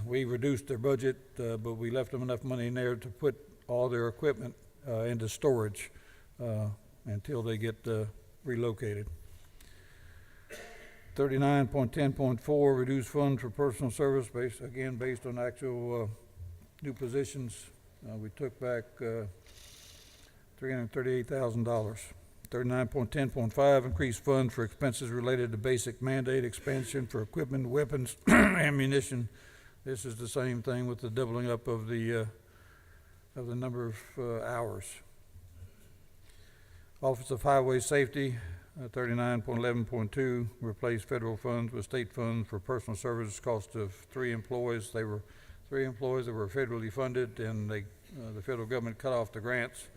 We reduced their budget, but we left them enough money in there to put all their equipment into storage until they get relocated. 39.10.4, reduce funds for personal service based on actual new positions. We took back $338,000. 39.10.5, increase funds for expenses related to basic mandate expansion for equipment, weapons, ammunition. This is the same thing with the doubling up of the number of hours. Office of Highway Safety, 39.11.2, replace federal funds with state funds for personal services cost of 3 employees. They were 3 employees that were federally funded, and the federal government cut off the grants.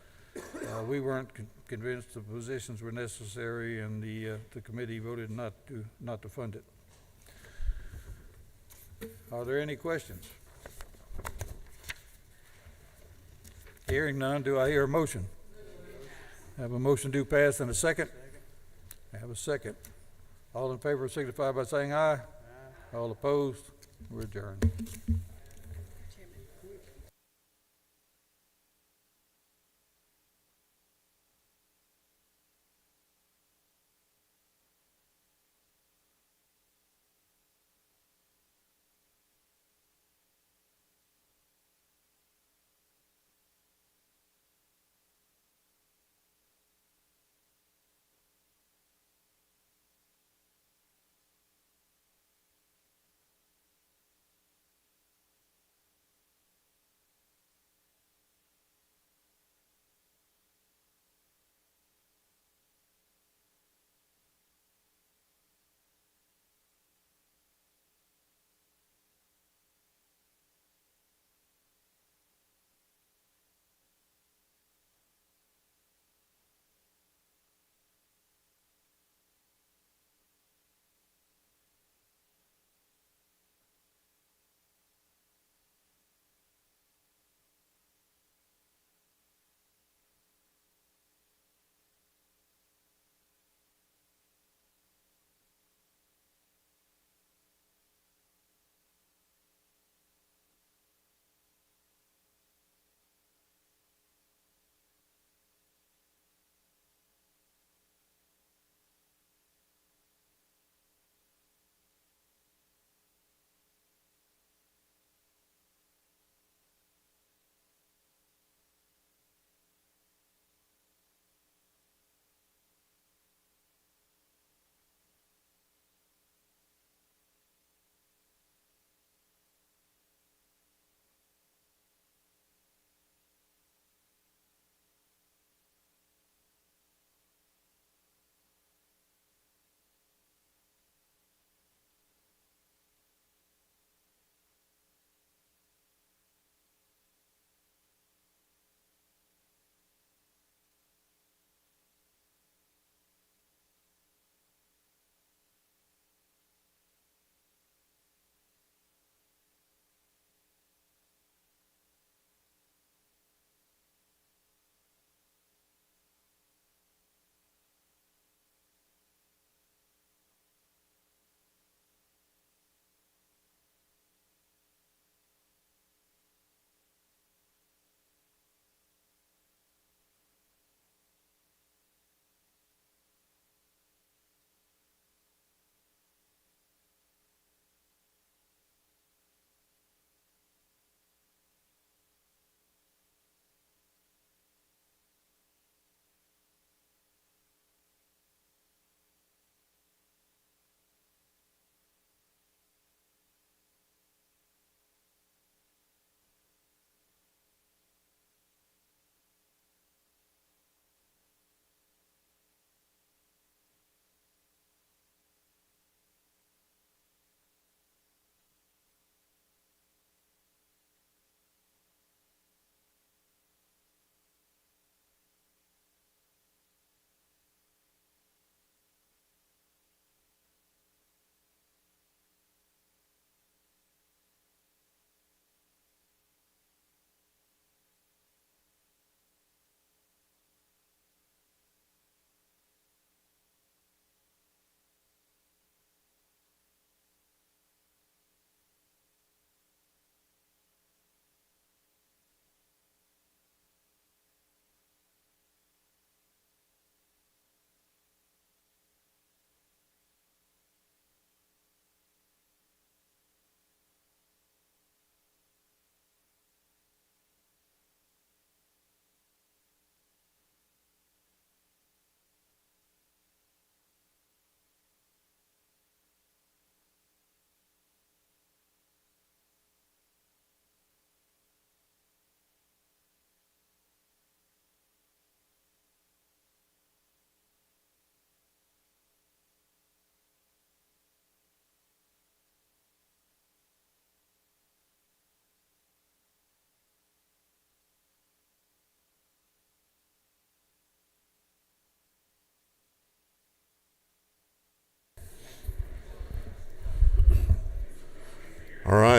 We weren't convinced the positions were necessary, and the committee voted not to fund it. Are there any questions? Hearing none, do I hear a motion? Have a motion to pass and a second? I have a second. All in favor signify by saying aye. All opposed? We're adjourned.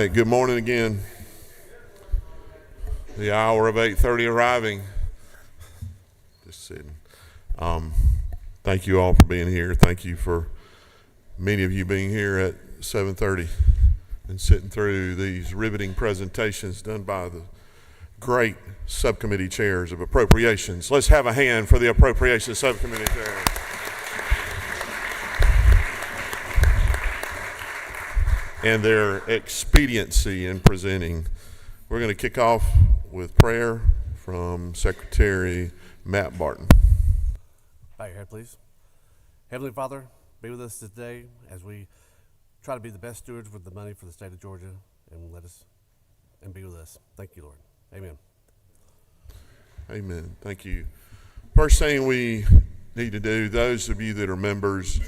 right, good morning again. The hour of 8:30 arriving. Just sitting. Thank you all for being here. Thank you for many of you being here at 7:30 and sitting through these riveting presentations done by the great subcommittee chairs of appropriations. Let's have a hand for the Appropriations Subcommittee chairs. And their expediency in presenting. We're going to kick off with prayer from Secretary Matt Barton. Bow your head, please. Heavenly Father, be with us today as we try to be the best stewards with the money for the state of Georgia, and be with us. Thank you, Lord. Amen. Amen. Thank you. First thing we need to do, those of you that are members,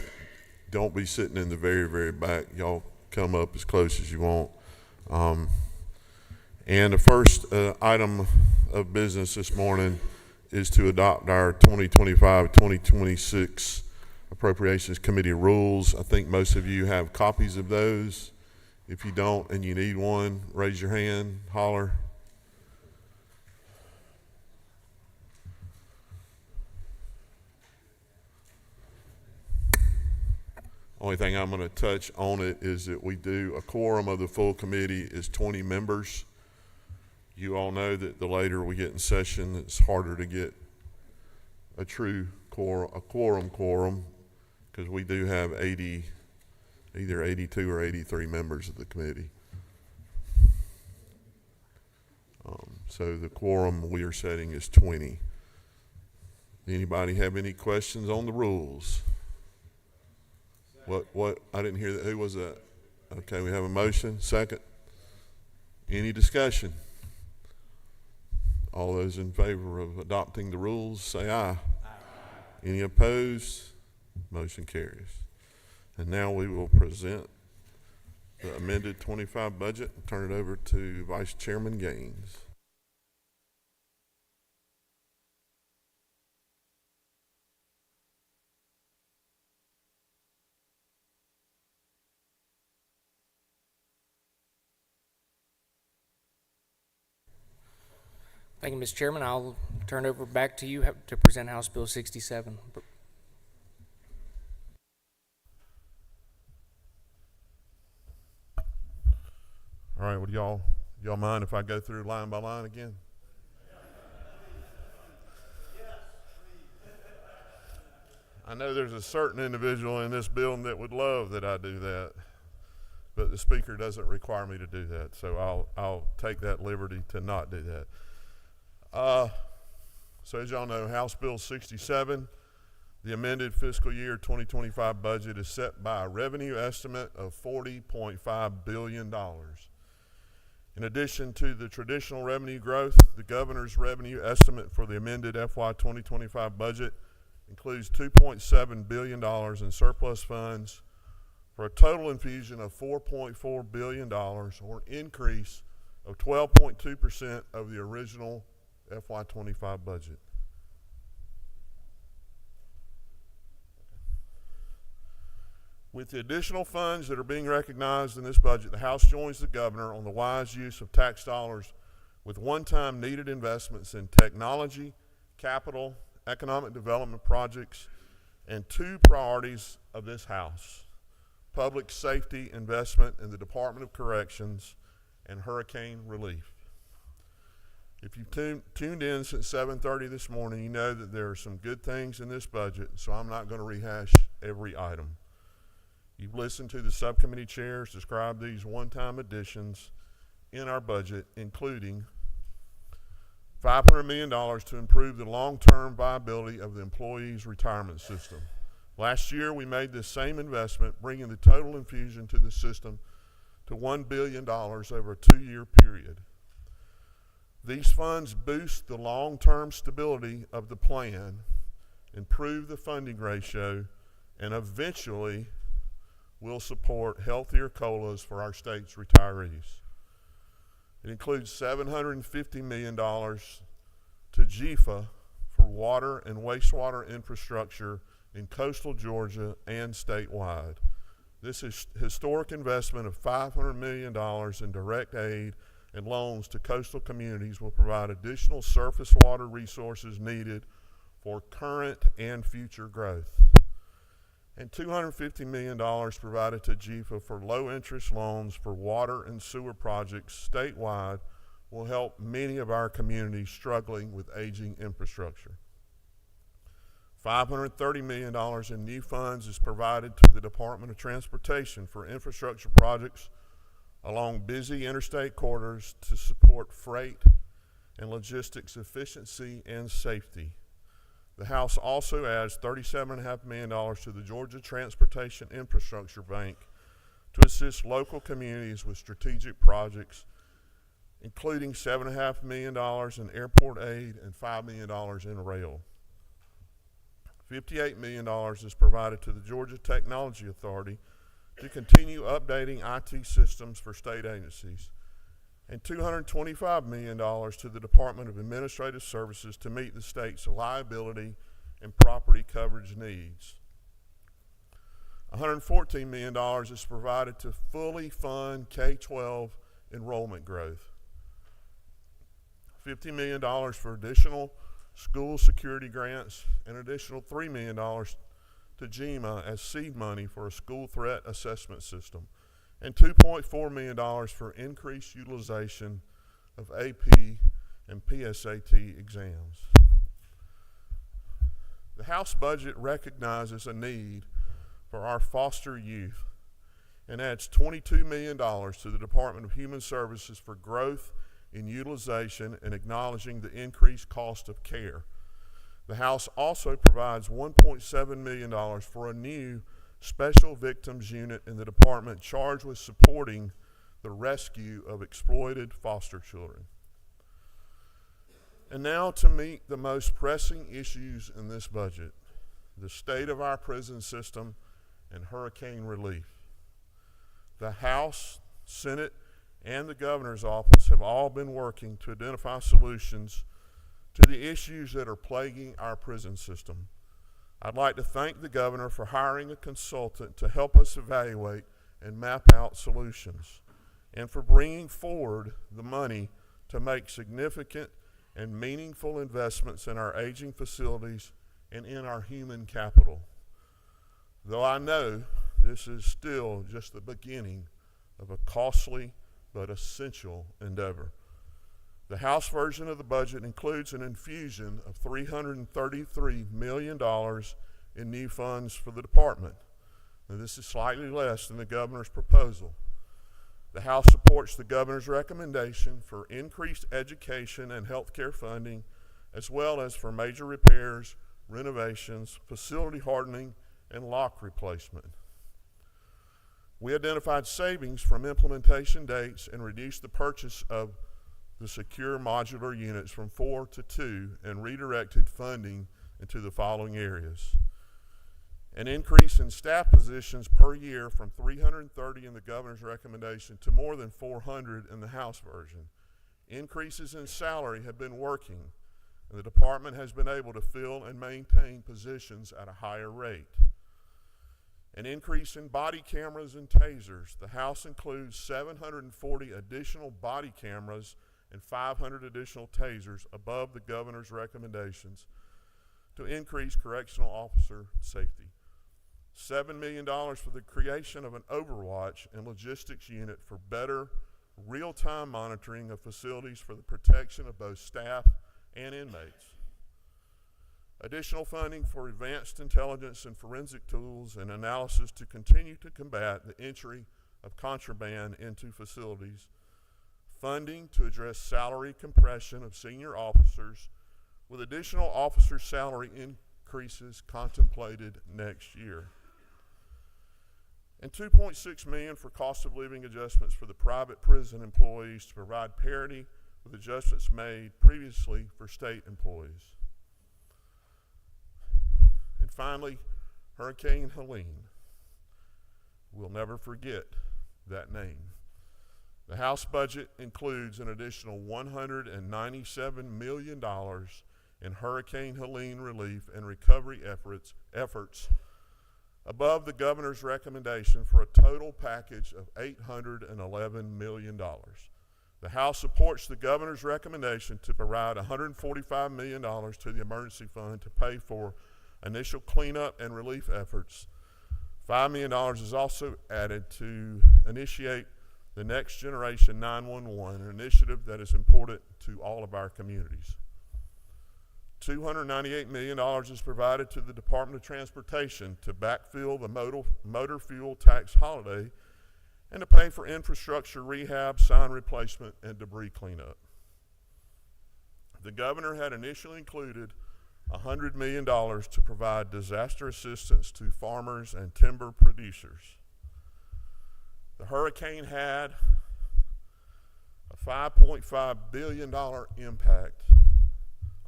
don't be sitting in the very, very back. Y'all come up as close as you want. And the first item of business this morning is to adopt our 2025-2026 Appropriations Committee rules. I think most of you have copies of those. If you don't and you need one, raise your hand, holler. Only thing I'm going to touch on it is that we do a quorum of the full committee is 20 members. You all know that the later we get in session, it's harder to get a true quorum, because we do have either 82 or 83 members of the committee. So the quorum we are setting is 20. Anybody have any questions on the rules? What, I didn't hear that. Who was that? Okay, we have a motion, second. Any discussion? All those in favor of adopting the rules, say aye. Aye. Any opposed? Motion carries. And now we will present the amended 25 budget and turn it over to Vice Chairman Gaines. Thank you, Mr. Chairman. I'll turn it over back to you to present House Bill 67. All right, would y'all mind if I go through line by line again? I know there's a certain individual in this building that would love that I do that, but the speaker doesn't require me to do that, so I'll take that liberty to not do that. So as y'all know, House Bill 67, the amended fiscal year 2025 budget is set by a revenue estimate of $40.5 billion. In addition to the traditional revenue growth, the governor's revenue estimate for the amended FY 2025 budget includes $2.7 billion in surplus funds for a total infusion of $4.4 billion, or an increase of 12.2% of the original FY25 budget. With the additional funds that are being recognized in this budget, the House joins the governor on the wise use of tax dollars with one-time needed investments in technology, capital, economic development projects, and two priorities of this House: public safety investment in the Department of Corrections and hurricane relief. If you've tuned in since 7:30 this morning, you know that there are some good things in this budget, so I'm not going to rehash every item. You've listened to the subcommittee chairs describe these one-time additions in our budget, including $500 million to improve the long-term viability of the employees' retirement system. Last year, we made this same investment, bringing the total infusion to the system to $1 billion over a 2-year period. These funds boost the long-term stability of the plan, improve the funding ratio, and eventually will support healthier COLAs for our state's retirees. It includes $750 million to GFA for water and wastewater infrastructure in coastal Georgia and statewide. This is historic investment of $500 million in direct aid and loans to coastal communities will provide additional surface water resources needed for current and future growth. And $250 million provided to GFA for low-interest loans for water and sewer projects statewide will help many of our communities struggling with aging infrastructure. $530 million in new funds is provided to the Department of Transportation for infrastructure projects along busy interstate corridors to support freight and logistics efficiency and safety. The House also adds $37.5 million to the Georgia Transportation Infrastructure Bank to assist local communities with strategic projects, including $7.5 million in airport aid and $5 million in rail. $58 million is provided to the Georgia Technology Authority to continue updating IT systems for state agencies, and $225 million to the Department of Administrative Services to meet the state's liability and property coverage needs. $114 million is provided to fully fund K-12 enrollment growth. $50 million for additional school security grants, and additional $3 million to GEMA as seed money for a school threat assessment system, and $2.4 million for increased utilization of AP and PSAT exams. The House budget recognizes a need for our foster youth and adds $22 million to the Department of Human Services for growth in utilization and acknowledging the increased cost of care. The House also provides $1.7 million for a new special victims unit in the department charged with supporting the rescue of exploited foster children. And now to meet the most pressing issues in this budget, the state of our prison system and hurricane relief. The House, Senate, and the Governor's Office have all been working to identify solutions to the issues that are plaguing our prison system. I'd like to thank the Governor for hiring a consultant to help us evaluate and map out solutions, and for bringing forward the money to make significant and meaningful investments in our aging facilities and in our human capital. Though I know this is still just the beginning of a costly but essential endeavor. The House version of the budget includes an infusion of $333 million in new funds for the department. Now, this is slightly less than the Governor's proposal. The House supports the Governor's recommendation for increased education and health care funding, as well as for major repairs, renovations, facility hardening, and lock replacement. We identified savings from implementation dates and reduced the purchase of the secure modular units from 4 to 2 and redirected funding into the following areas. An increase in staff positions per year from 330 in the Governor's recommendation to more than 400 in the House version. Increases in salary have been working, and the department has been able to fill and maintain positions at a higher rate. An increase in body cameras and tasers. The House includes 740 additional body cameras and 500 additional tasers above the Governor's recommendations to increase correctional officer safety. $7 million for the creation of an Overwatch and logistics unit for better real-time monitoring of facilities for the protection of both staff and inmates. Additional funding for advanced intelligence and forensic tools and analysis to continue to combat the entry of contraband into facilities. Funding to address salary compression of senior officers with additional officer salary increases contemplated next year. And $2.6 million for cost of living adjustments for the private prison employees to provide parity with adjustments made previously for state employees. And finally, Hurricane Helene. We'll never forget that name. The House budget includes an additional $197 million in Hurricane Helene relief and recovery efforts above the governor's recommendation for a total package of $811 million. The House supports the governor's recommendation to provide $145 million to the emergency fund to pay for initial cleanup and relief efforts. $5 million is also added to initiate the Next Generation 911, an initiative that is important to all of our communities. $298 million is provided to the Department of Transportation to backfill the motor fuel tax holiday and to pay for infrastructure rehab, sign replacement, and debris cleanup. The governor had initially included $100 million to provide disaster assistance to farmers and timber producers. The hurricane had a $5.5 billion impact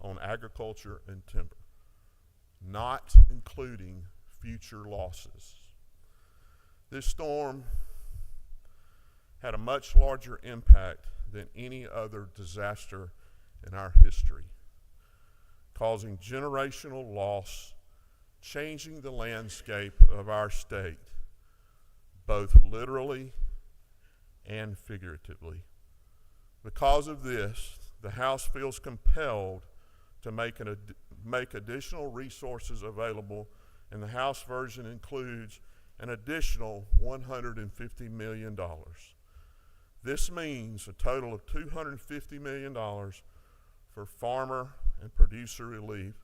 on agriculture and timber, not including future losses. This storm had a much larger impact than any other disaster in our history, causing generational loss, changing the landscape of our state, both literally and figuratively. Because of this, the House feels compelled to make additional resources available, and the House version includes an additional $150 million. This means a total of $250 million for farmer and producer relief,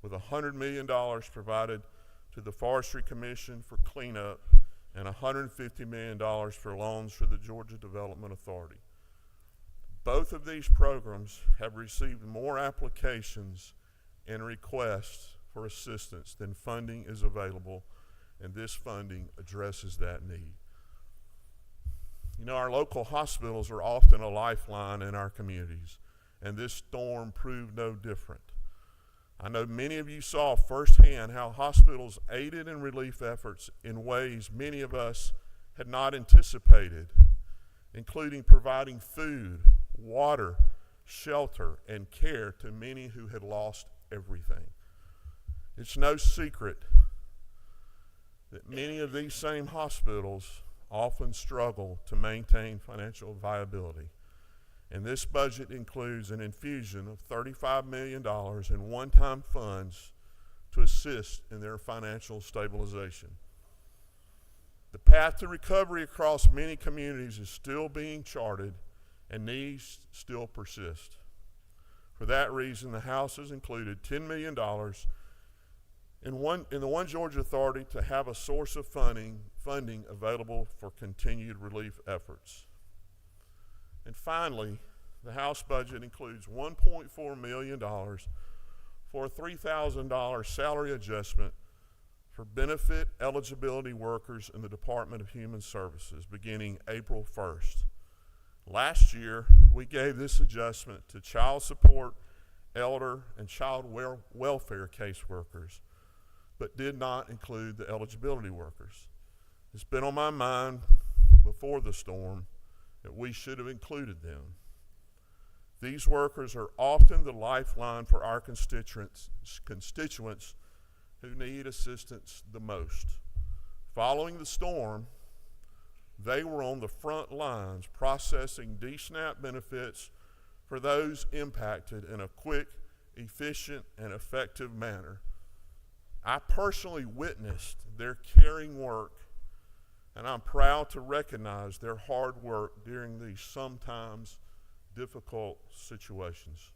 with $100 million provided to the Forestry Commission for cleanup and $150 million for loans for the Georgia Development Authority. Both of these programs have received more applications and requests for assistance than funding is available, and this funding addresses that need. You know, our local hospitals are often a lifeline in our communities, and this storm proved no different. I know many of you saw firsthand how hospitals aided in relief efforts in ways many of us had not anticipated, including providing food, water, shelter, and care to many who had lost everything. It's no secret that many of these same hospitals often struggle to maintain financial viability. And this budget includes an infusion of $35 million in one-time funds to assist in their financial stabilization. The path to recovery across many communities is still being charted, and needs still persist. For that reason, the House has included $10 million in the One Georgia Authority to have a source of funding available for continued relief efforts. And finally, the House budget includes $1.4 million for a $3,000 salary adjustment for benefit eligibility workers in the Department of Human Services beginning April 1st. Last year, we gave this adjustment to child support, elder, and child welfare caseworkers, but did not include the eligibility workers. It's been on my mind before the storm that we should have included them. These workers are often the lifeline for our constituents who need assistance the most. Following the storm, they were on the front lines processing DSNAP benefits for those impacted in a quick, efficient, and effective manner. I personally witnessed their caring work, and I'm proud to recognize their hard work during these sometimes difficult situations.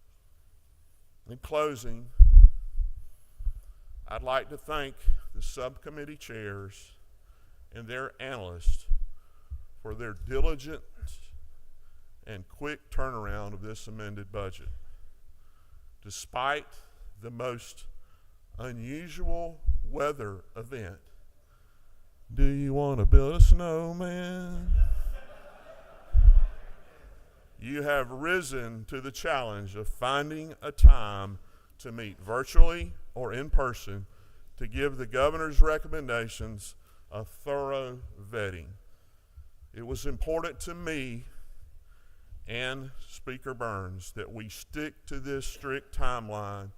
In closing, I'd like to thank the subcommittee chairs and their analysts for their diligent and quick turnaround of this amended budget. Despite the most unusual weather event, do you want to build a snowman? You have risen to the challenge of finding a time to meet virtually or in person to give the governor's recommendations a thorough vetting. It was important to me and Speaker Burns that we stick to this strict timeline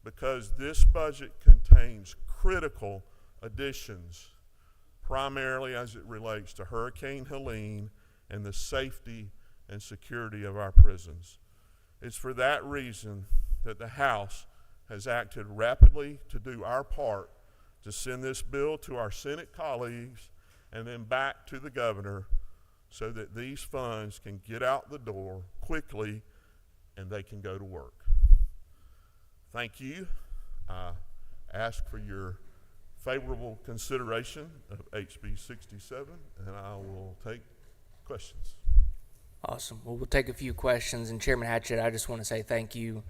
because this budget contains critical additions primarily as it relates to Hurricane Helene and the safety and security of our prisons. It's for that reason that the House has acted rapidly to do our part to send this bill to our Senate colleagues and then back to the governor so that these funds can get out the door quickly and they can go to work. Thank you. I ask for your favorable consideration of HB 67, and I will take questions. Awesome. Well, we'll take a few questions. And Chairman Hatchett, I just want to say thank you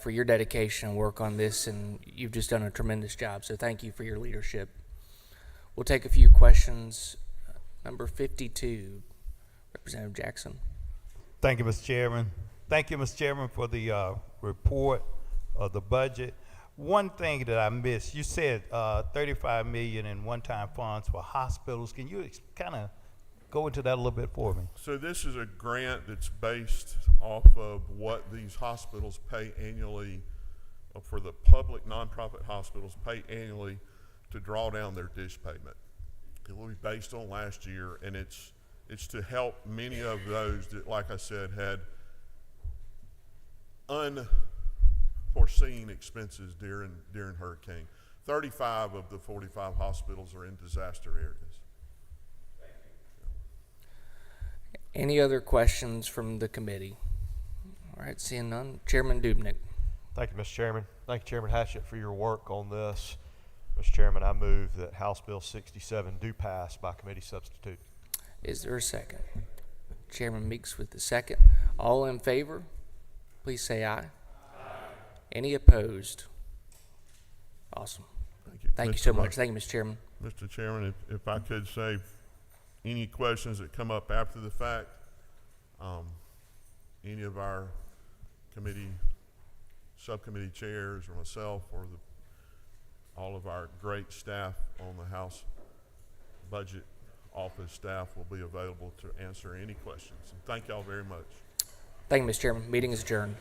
for your dedication and work on this, and you've just done a tremendous job. So thank you for your leadership. We'll take a few questions. Number 52, Representative Jackson. Thank you, Mr. Chairman. Thank you, Mr. Chairman, for the report of the budget. One thing that I missed, you said $35 million in one-time funds for hospitals. Can you kind of go into that a little bit for me? So this is a grant that's based off of what these hospitals pay annually, for the public nonprofit hospitals pay annually to draw down their dish payment. It will be based on last year, and it's to help many of those that, like I said, had unforeseen expenses during hurricane. 35 of the 45 hospitals are in disaster areas. Any other questions from the committee? All right, seeing none. Chairman Dubnik. Thank you, Mr. Chairman. Thank you, Chairman Hatchett, for your work on this. Mr. Chairman, I move that House Bill 67 do pass by committee substitute. Is there a second? Chairman Meeks with the second. All in favor, please say aye. Any opposed? Awesome. Thank you. Thank you so much. Thank you, Mr. Chairman. Mr. Chairman, if I could say, any questions that come up after the fact, any of our committee, subcommittee chairs, or myself, or all of our great staff on the House Budget Office staff will be available to answer any questions. And thank y'all very much. Thank you, Mr. Chairman. Meeting is adjourned.